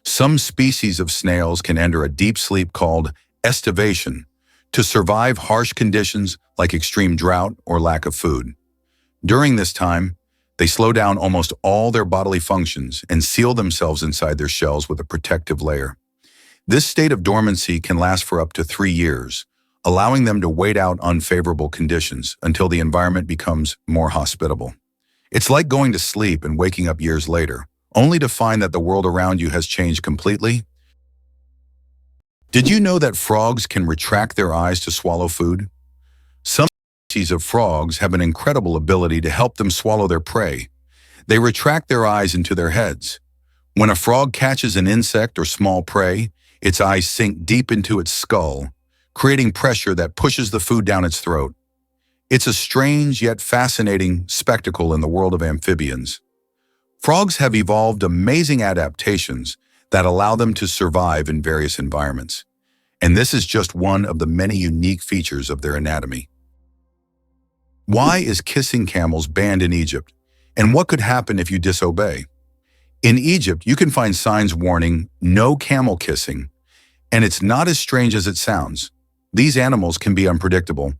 Some species of snails can enter a deep sleep called estivation to survive harsh conditions like extreme drought or lack of food. During this time, they slow down almost all their bodily functions and seal themselves inside their shells with a protective layer. This state of dormancy can last for up to 3 years, allowing them to wait out unfavorable conditions until the environment becomes more hospitable. It's like going to sleep and waking up years later, only to find that the world around you has changed completely. Did you know that frogs can retract their eyes to swallow food? Some species of frogs have an incredible ability to help them swallow their prey. They retract their eyes into their heads. When a frog catches an insect or small prey, its eyes sink deep into its skull, creating pressure that pushes the food down its throat. It's a strange yet fascinating spectacle in the world of amphibians. Frogs have evolved amazing adaptations that allow them to survive in various environments. And this is just one of the many unique features of their anatomy. Why is kissing camels banned in Egypt? And what could happen if you disobey? In Egypt, you can find signs warning, "No camel kissing." And it's not as strange as it sounds. These animals can be unpredictable,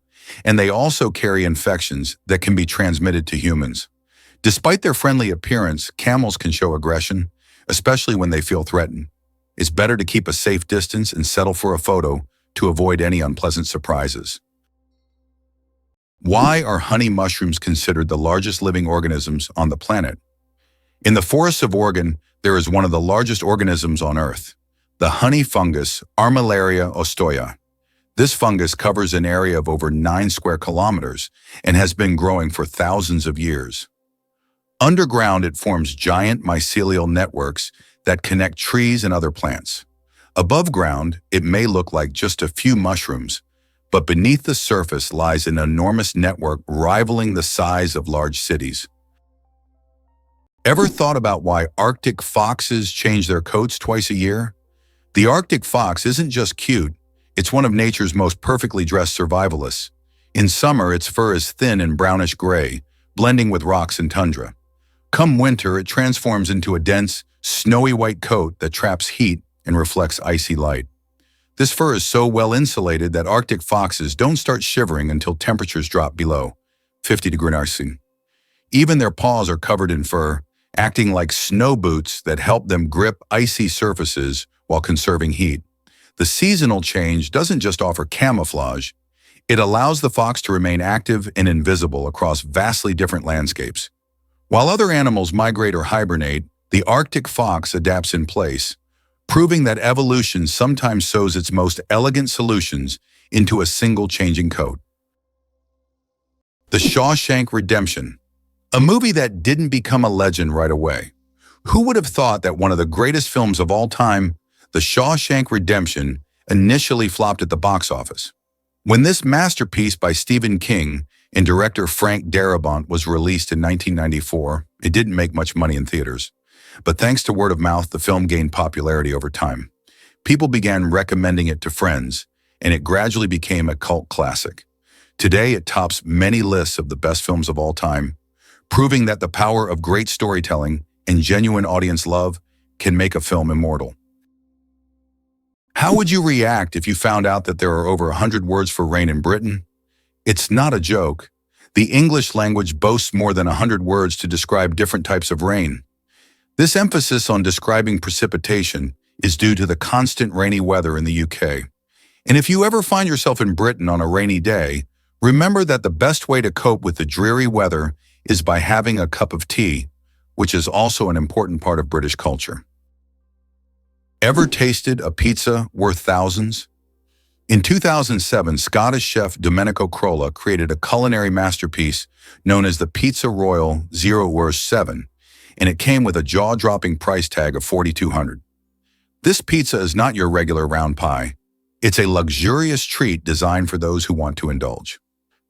and they also carry infections that can be transmitted to humans. Despite their friendly appearance, camels can show aggression, especially when they feel threatened. It's better to keep a safe distance and settle for a photo to avoid any unpleasant surprises. Why are honey mushrooms considered the largest living organisms on the planet? In the forests of Oregon, there is one of the largest organisms on Earth, the honey fungus Armillaria ostoya. This fungus covers an area of over 9 square kilometers and has been growing for thousands of years. Underground, it forms giant mycelial networks that connect trees and other plants. Above ground, it may look like just a few mushrooms, but beneath the surface lies an enormous network rivaling the size of large cities. Ever thought about why Arctic foxes change their coats twice a year? The Arctic fox isn't just cute, it's one of nature's most perfectly dressed survivalists. In summer, its fur is thin and brownish gray, blending with rocks and tundra. Come winter, it transforms into a dense, snowy white coat that traps heat and reflects icy light. This fur is so well insulated that Arctic foxes don't start shivering until temperatures drop below 50 degrees Celsius. Even their paws are covered in fur, acting like snow boots that help them grip icy surfaces while conserving heat. The seasonal change doesn't just offer camouflage, it allows the fox to remain active and invisible across vastly different landscapes. While other animals migrate or hibernate, the Arctic fox adapts in place, proving that evolution sometimes sews its most elegant solutions into a single changing coat. The Shawshank Redemption, a movie that didn't become a legend right away. Who would have thought that one of the greatest films of all time, The Shawshank Redemption, initially flopped at the box office? When this masterpiece by Stephen King and director Frank Darabont was released in 1994, it didn't make much money in theaters. But thanks to word of mouth, the film gained popularity over time. People began recommending it to friends, and it gradually became a cult classic. Today, it tops many lists of the best films of all time, proving that the power of great storytelling and genuine audience love can make a film immortal. How would you react if you found out that there are over 100 words for rain in Britain? It's not a joke. The English language boasts more than 100 words to describe different types of rain. This emphasis on describing precipitation is due to the constant rainy weather in the UK. And if you ever find yourself in Britain on a rainy day, remember that the best way to cope with the dreary weather is by having a cup of tea, which is also an important part of British culture. Ever tasted a pizza worth thousands? In 2007, Scottish chef Domenico Crolla created a culinary masterpiece known as the Pizza Royal 0-7, and it came with a jaw-dropping price tag of $4,200. This pizza is not your regular round pie. It's a luxurious treat designed for those who want to indulge.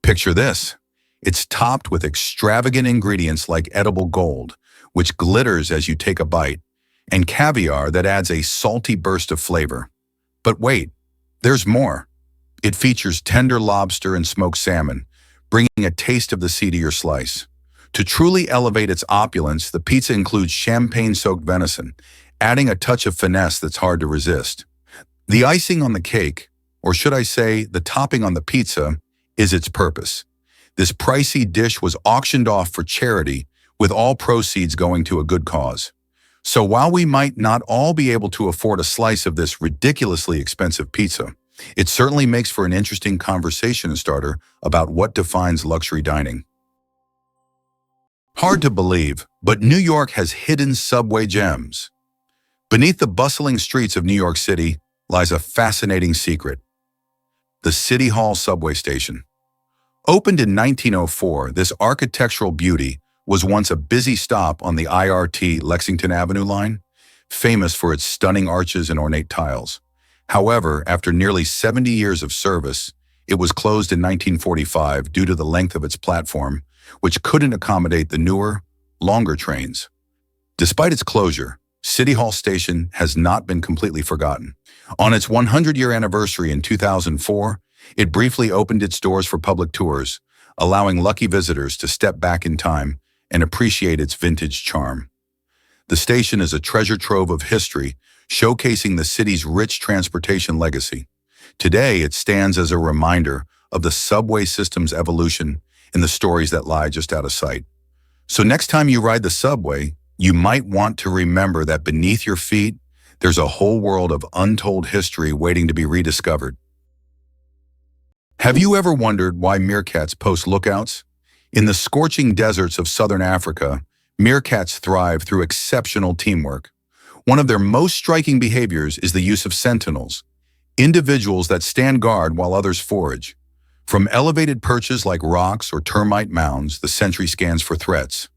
Picture this. It's topped with extravagant ingredients like edible gold, which glitters as you take a bite, and caviar that adds a salty burst of flavor. But wait, there's more. It features tender lobster and smoked salmon, bringing a taste of the sea to your slice. To truly elevate its opulence, the pizza includes champagne-soaked venison, adding a touch of finesse that's hard to resist. The icing on the cake, or should I say the topping on the pizza, is its purpose. This pricey dish was auctioned off for charity, with all proceeds going to a good cause. So while we might not all be able to afford a slice of this ridiculously expensive pizza, it certainly makes for an interesting conversation starter about what defines luxury dining. Hard to believe, but New York has hidden subway gems. Beneath the bustling streets of New York City lies a fascinating secret: the City Hall subway station. Opened in 1904, this architectural beauty was once a busy stop on the IRT Lexington Avenue line, famous for its stunning arches and ornate tiles. However, after nearly 70 years of service, it was closed in 1945 due to the length of its platform, which couldn't accommodate the newer, longer trains. Despite its closure, City Hall Station has not been completely forgotten. On its 100-year anniversary in 2004, it briefly opened its doors for public tours, allowing lucky visitors to step back in time and appreciate its vintage charm. The station is a treasure trove of history, showcasing the city's rich transportation legacy. Today, it stands as a reminder of the subway system's evolution and the stories that lie just out of sight. So next time you ride the subway, you might want to remember that beneath your feet, there's a whole world of untold history waiting to be rediscovered. Have you ever wondered why meerkats post lookouts? In the scorching deserts of southern Africa, meerkats thrive through exceptional teamwork. One of their most striking behaviors is the use of sentinels, individuals that stand guard while others forage. From elevated perches like rocks or termite mounds, the sentry scans for threats.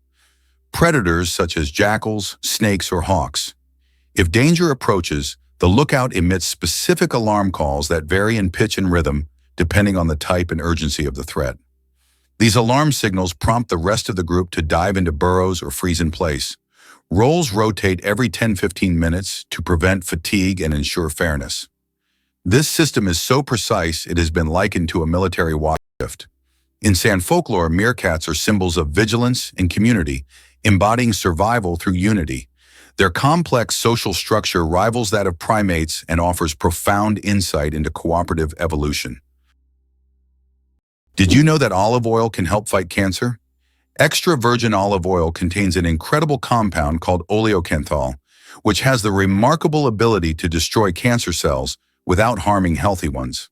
Predators such as jackals, snakes, or hawks. If danger approaches, the lookout emits specific alarm calls that vary in pitch and rhythm depending on the type and urgency of the threat. These alarm signals prompt the rest of the group to dive into burrows or freeze in place. Roles rotate every 10-15 minutes to prevent fatigue and ensure fairness. This system is so precise it has been likened to a military watch shift. In San folklore, meerkats are symbols of vigilance and community, embodying survival through unity. Their complex social structure rivals that of primates and offers profound insight into cooperative evolution. Did you know that olive oil can help fight cancer? Extra virgin olive oil contains an incredible compound called oleocanthal, which has the remarkable ability to destroy cancer cells without harming healthy ones.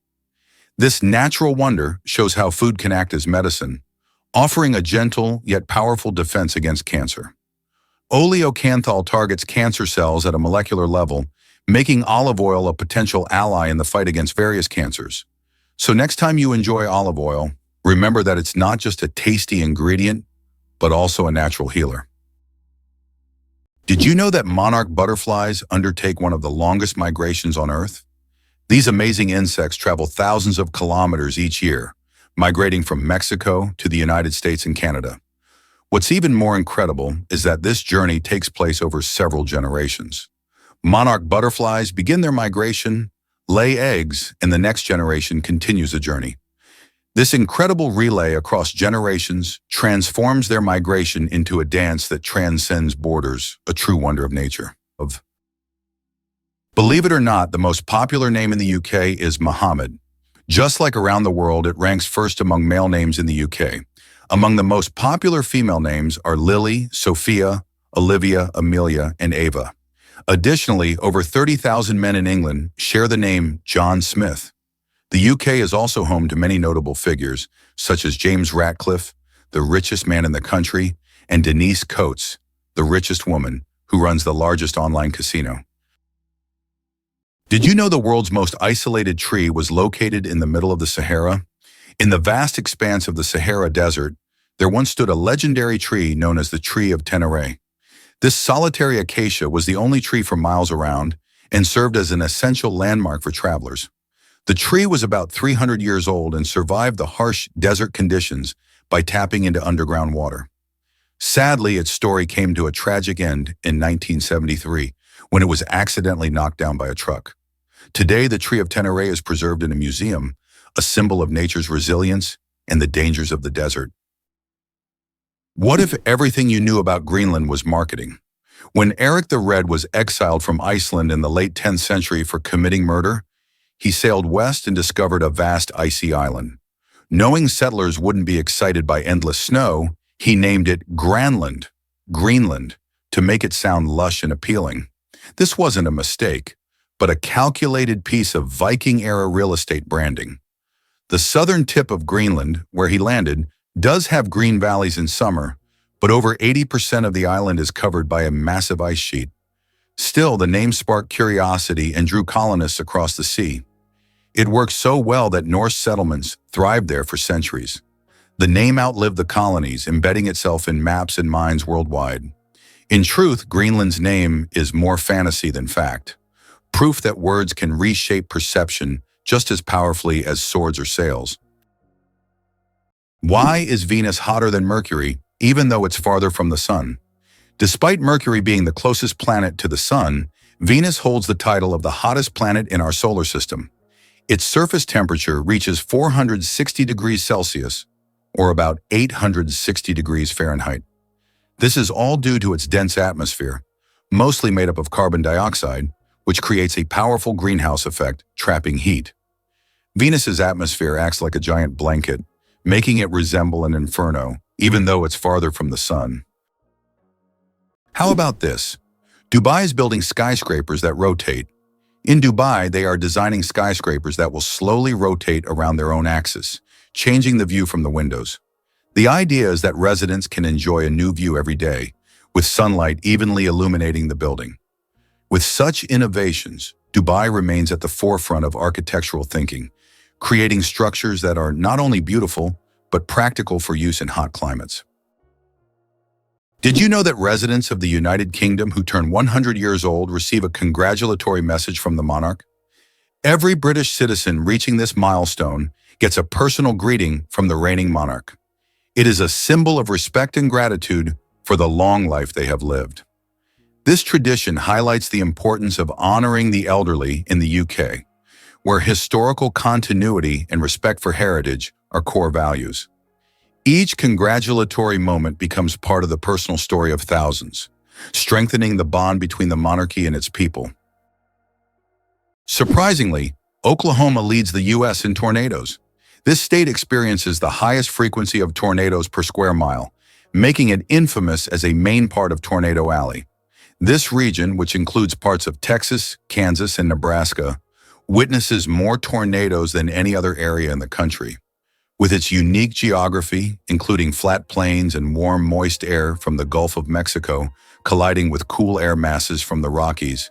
This natural wonder shows how food can act as medicine, offering a gentle yet powerful defense against cancer. Oleocanthal targets cancer cells at a molecular level, making olive oil a potential ally in the fight against various cancers. So next time you enjoy olive oil, remember that it's not just a tasty ingredient, but also a natural healer. Did you know that monarch butterflies undertake one of the longest migrations on Earth? These amazing insects travel thousands of kilometers each year, migrating from Mexico to the United States and Canada. What's even more incredible is that this journey takes place over several generations. Monarch butterflies begin their migration, lay eggs, and the next generation continues the journey. This incredible relay across generations transforms their migration into a dance that transcends borders, a true wonder of nature. Believe it or not, the most popular name in the UK is Mohammed. Just like around the world, it ranks first among male names in the UK. Among the most popular female names are Lily, Sophia, Olivia, Amelia, and Ava. Additionally, over 30,000 men in England share the name John Smith. The UK is also home to many notable figures, such as James Ratcliffe, the richest man in the country, and Denise Coates, the richest woman, who runs the largest online casino. Did you know the world's most isolated tree was located in the middle of the Sahara? In the vast expanse of the Sahara Desert, there once stood a legendary tree known as the Tree of Tenere. This solitary acacia was the only tree for miles around and served as an essential landmark for travelers. The tree was about 300 years old and survived the harsh desert conditions by tapping into underground water. Sadly, its story came to a tragic end in 1973 when it was accidentally knocked down by a truck. Today, the Tree of Tenere is preserved in a museum, a symbol of nature's resilience and the dangers of the desert. What if everything you knew about Greenland was marketing? When Eric the Red was exiled from Iceland in the late 10th century for committing murder, he sailed west and discovered a vast icy island. Knowing settlers wouldn't be excited by endless snow, he named it Granland, Greenland, to make it sound lush and appealing. This wasn't a mistake, but a calculated piece of Viking-era real estate branding. The southern tip of Greenland, where he landed, does have green valleys in summer, but over 80% of the island is covered by a massive ice sheet. Still, the name sparked curiosity and drew colonists across the sea. It worked so well that Norse settlements thrived there for centuries. The name outlived the colonies, embedding itself in maps and minds worldwide. In truth, Greenland's name is more fantasy than fact, proof that words can reshape perception just as powerfully as swords or sails. Why is Venus hotter than Mercury, even though it's farther from the Sun? Despite Mercury being the closest planet to the Sun, Venus holds the title of the hottest planet in our solar system. Its surface temperature reaches 460 degrees Celsius, or about 860 degrees Fahrenheit. This is all due to its dense atmosphere, mostly made up of carbon dioxide, which creates a powerful greenhouse effect, trapping heat. Venus's atmosphere acts like a giant blanket, making it resemble an inferno, even though it's farther from the Sun. How about this? Dubai is building skyscrapers that rotate. In Dubai, they are designing skyscrapers that will slowly rotate around their own axis, changing the view from the windows. The idea is that residents can enjoy a new view every day, with sunlight evenly illuminating the building. With such innovations, Dubai remains at the forefront of architectural thinking, creating structures that are not only beautiful, but practical for use in hot climates. Did you know that residents of the United Kingdom who turn 100 years old receive a congratulatory message from the monarch? Every British citizen reaching this milestone gets a personal greeting from the reigning monarch. It is a symbol of respect and gratitude for the long life they have lived. This tradition highlights the importance of honoring the elderly in the UK, where historical continuity and respect for heritage are core values. Each congratulatory moment becomes part of the personal story of thousands, strengthening the bond between the monarchy and its people. Surprisingly, Oklahoma leads the U.S. in tornadoes. This state experiences the highest frequency of tornadoes per square mile, making it infamous as a main part of Tornado Alley. This region, which includes parts of Texas, Kansas, and Nebraska, witnesses more tornadoes than any other area in the country. With its unique geography, including flat plains and warm, moist air from the Gulf of Mexico colliding with cool air masses from the Rockies,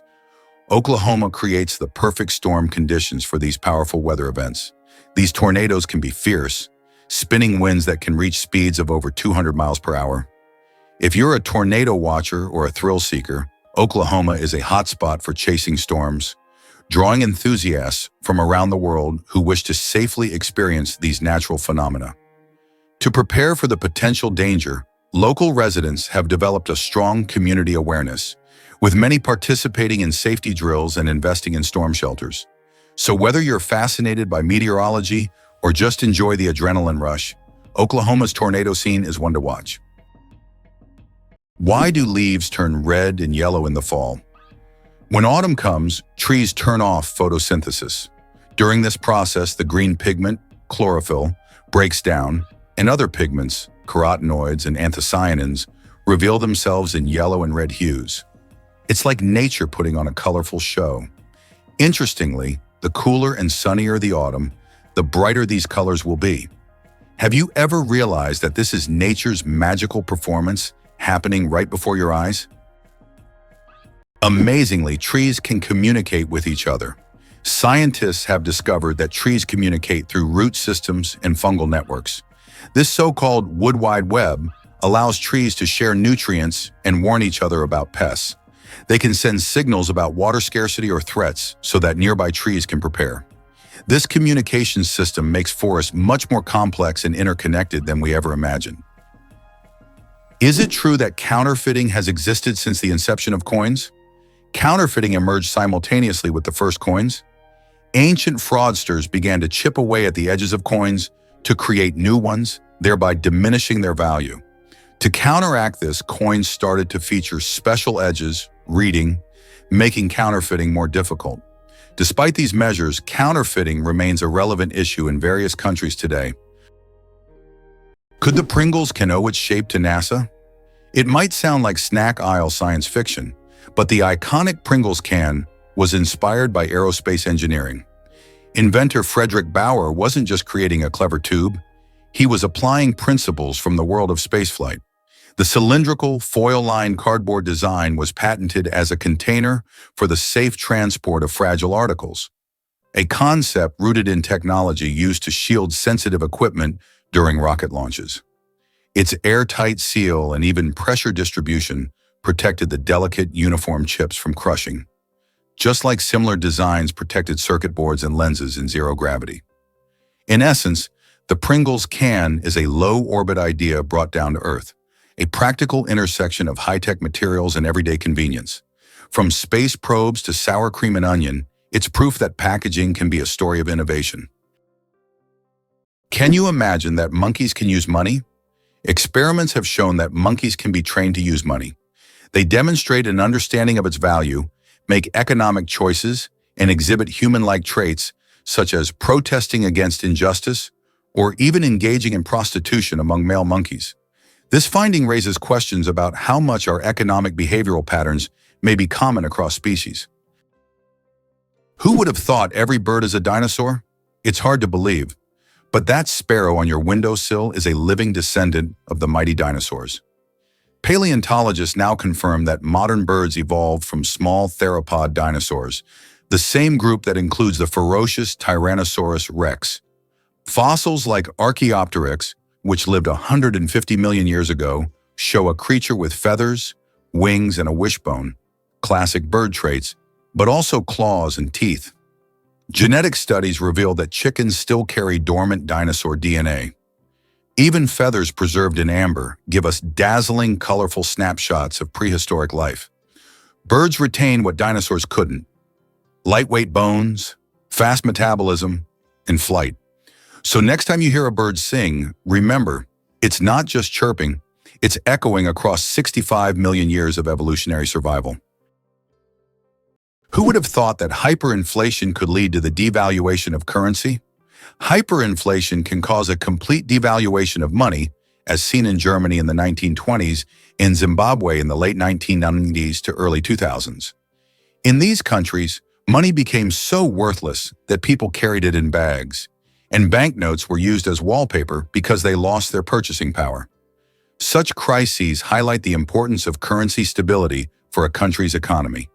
Oklahoma creates the perfect storm conditions for these powerful weather events. These tornadoes can be fierce, spinning winds that can reach speeds of over 200 miles per hour. If you're a tornado watcher or a thrill seeker, Oklahoma is a hotspot for chasing storms, drawing enthusiasts from around the world who wish to safely experience these natural phenomena. To prepare for the potential danger, local residents have developed a strong community awareness, with many participating in safety drills and investing in storm shelters. So whether you're fascinated by meteorology or just enjoy the adrenaline rush, Oklahoma's tornado scene is one to watch. Why do leaves turn red and yellow in the fall? When autumn comes, trees turn off photosynthesis. During this process, the green pigment, chlorophyll, breaks down, and other pigments, carotenoids and anthocyanins, reveal themselves in yellow and red hues. It's like nature putting on a colorful show. Interestingly, the cooler and sunnier the autumn, the brighter these colors will be. Have you ever realized that this is nature's magical performance happening right before your eyes? Amazingly, trees can communicate with each other. Scientists have discovered that trees communicate through root systems and fungal networks. This so-called wood wide web allows trees to share nutrients and warn each other about pests. They can send signals about water scarcity or threats so that nearby trees can prepare. This communication system makes forests much more complex and interconnected than we ever imagined. Is it true that counterfeiting has existed since the inception of coins? Counterfeiting emerged simultaneously with the first coins. Ancient fraudsters began to chip away at the edges of coins to create new ones, thereby diminishing their value. To counteract this, coins started to feature special edges, reading, making counterfeiting more difficult. Despite these measures, counterfeiting remains a relevant issue in various countries today. Could the Pringles can owe its shape to NASA? It might sound like snack aisle science fiction, but the iconic Pringles can was inspired by aerospace engineering. Inventor Frederick Bauer wasn't just creating a clever tube, he was applying principles from the world of spaceflight. The cylindrical, foil-lined cardboard design was patented as a container for the safe transport of fragile articles, a concept rooted in technology used to shield sensitive equipment during rocket launches. Its airtight seal and even pressure distribution protected the delicate, uniform chips from crushing, just like similar designs protected circuit boards and lenses in zero gravity. In essence, the Pringles can is a low-orbit idea brought down to Earth, a practical intersection of high-tech materials and everyday convenience. From space probes to sour cream and onion, it's proof that packaging can be a story of innovation. Can you imagine that monkeys can use money? Experiments have shown that monkeys can be trained to use money. They demonstrate an understanding of its value, make economic choices, and exhibit human-like traits such as protesting against injustice or even engaging in prostitution among male monkeys. This finding raises questions about how much our economic behavioral patterns may be common across species. Who would have thought every bird is a dinosaur? It's hard to believe, but that sparrow on your windowsill is a living descendant of the mighty dinosaurs. Paleontologists now confirm that modern birds evolved from small theropod dinosaurs, the same group that includes the ferocious Tyrannosaurus rex. Fossils like Archaeopteryx, which lived 150 million years ago, show a creature with feathers, wings, and a wishbone, classic bird traits, but also claws and teeth. Genetic studies reveal that chickens still carry dormant dinosaur DNA. Even feathers preserved in amber give us dazzling, colorful snapshots of prehistoric life. Birds retain what dinosaurs couldn't: lightweight bones, fast metabolism, and flight. So next time you hear a bird sing, remember, it's not just chirping, it's echoing across 65 million years of evolutionary survival. Who would have thought that hyperinflation could lead to the devaluation of currency? Hyperinflation can cause a complete devaluation of money, as seen in Germany in the 1920s and Zimbabwe in the late 1990s to early 2000s. In these countries, money became so worthless that people carried it in bags, and banknotes were used as wallpaper because they lost their purchasing power. Such crises highlight the importance of currency stability for a country's economy.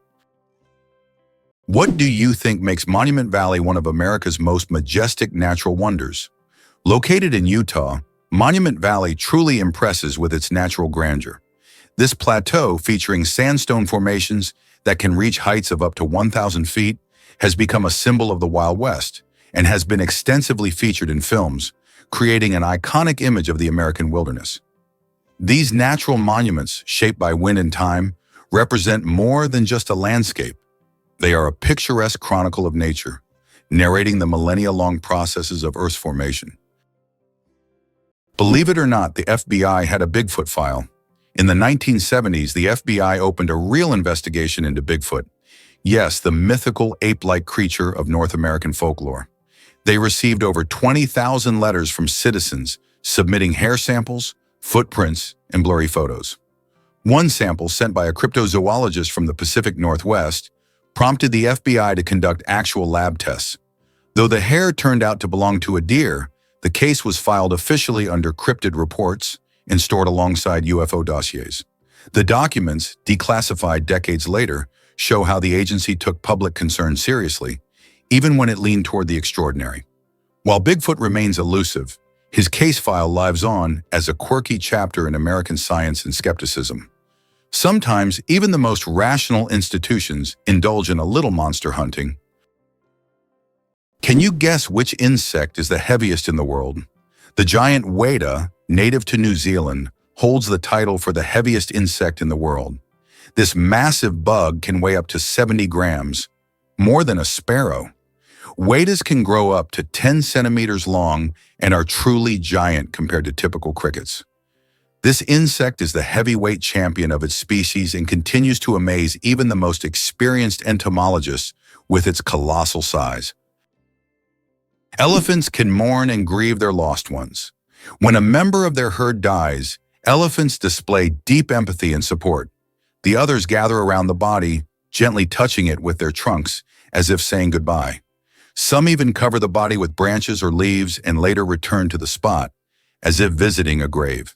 What do you think makes Monument Valley one of America's most majestic natural wonders? Located in Utah, Monument Valley truly impresses with its natural grandeur. This plateau, featuring sandstone formations that can reach heights of up to 1,000 feet, has become a symbol of the Wild West and has been extensively featured in films, creating an iconic image of the American wilderness. These natural monuments, shaped by wind and time, represent more than just a landscape. They are a picturesque chronicle of nature, narrating the millennia-long processes of Earth's formation. Believe it or not, the FBI had a Bigfoot file. In the 1970s, the FBI opened a real investigation into Bigfoot. Yes, the mythical ape-like creature of North American folklore. They received over 20,000 letters from citizens submitting hair samples, footprints, and blurry photos. One sample, sent by a cryptozoologist from the Pacific Northwest, prompted the FBI to conduct actual lab tests. Though the hair turned out to belong to a deer, the case was filed officially under cryptid reports and stored alongside UFO dossiers. The documents, declassified decades later, show how the agency took public concern seriously, even when it leaned toward the extraordinary. While Bigfoot remains elusive, his case file lives on as a quirky chapter in American science and skepticism. Sometimes, even the most rational institutions indulge in a little monster hunting. Can you guess which insect is the heaviest in the world? The giant weta, native to New Zealand, holds the title for the heaviest insect in the world. This massive bug can weigh up to 70 grams, more than a sparrow. Wetas can grow up to 10 centimeters long and are truly giant compared to typical crickets. This insect is the heavyweight champion of its species and continues to amaze even the most experienced entomologists with its colossal size. Elephants can mourn and grieve their lost ones. When a member of their herd dies, elephants display deep empathy and support. The others gather around the body, gently touching it with their trunks, as if saying goodbye. Some even cover the body with branches or leaves and later return to the spot, as if visiting a grave.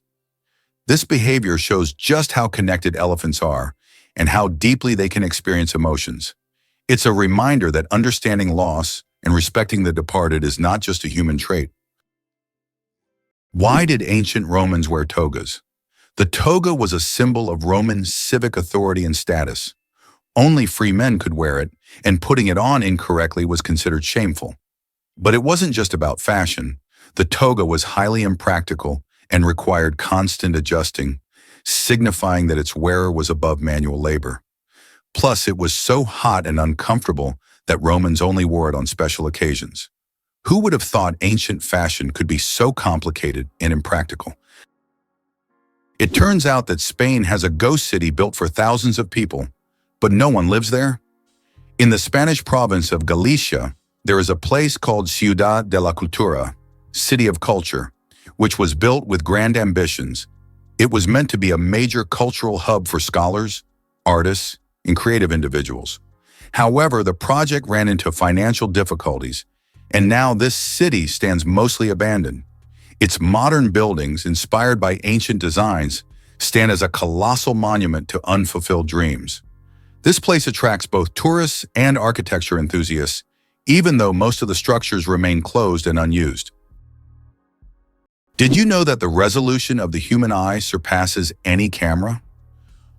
This behavior shows just how connected elephants are and how deeply they can experience emotions. It's a reminder that understanding loss and respecting the departed is not just a human trait. Why did ancient Romans wear togas? The toga was a symbol of Roman civic authority and status. Only free men could wear it, and putting it on incorrectly was considered shameful. But it wasn't just about fashion. The toga was highly impractical and required constant adjusting, signifying that its wearer was above manual labor. Plus, it was so hot and uncomfortable that Romans only wore it on special occasions. Who would have thought ancient fashion could be so complicated and impractical? It turns out that Spain has a ghost city built for thousands of people, but no one lives there. In the Spanish province of Galicia, there is a place called Ciudad de la Cultura, City of Culture, which was built with grand ambitions. It was meant to be a major cultural hub for scholars, artists, and creative individuals. However, the project ran into financial difficulties, and now this city stands mostly abandoned. Its modern buildings, inspired by ancient designs, stand as a colossal monument to unfulfilled dreams. This place attracts both tourists and architecture enthusiasts, even though most of the structures remain closed and unused. Did you know that the resolution of the human eye surpasses any camera?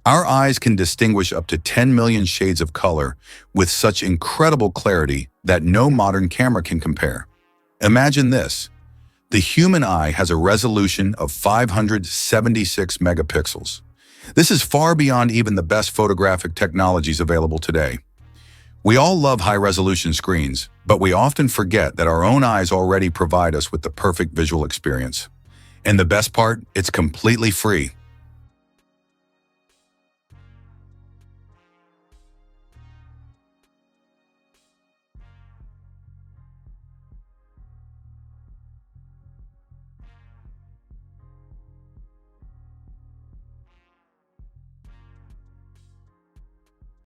Our eyes can distinguish up to 10 million shades of color with such incredible clarity that no modern camera can compare. Imagine this. The human eye has a resolution of 576 megapixels. This is far beyond even the best photographic technologies available today. We all love high-resolution screens, but we often forget that our own eyes already provide us with the perfect visual experience. And the best part, it's completely free.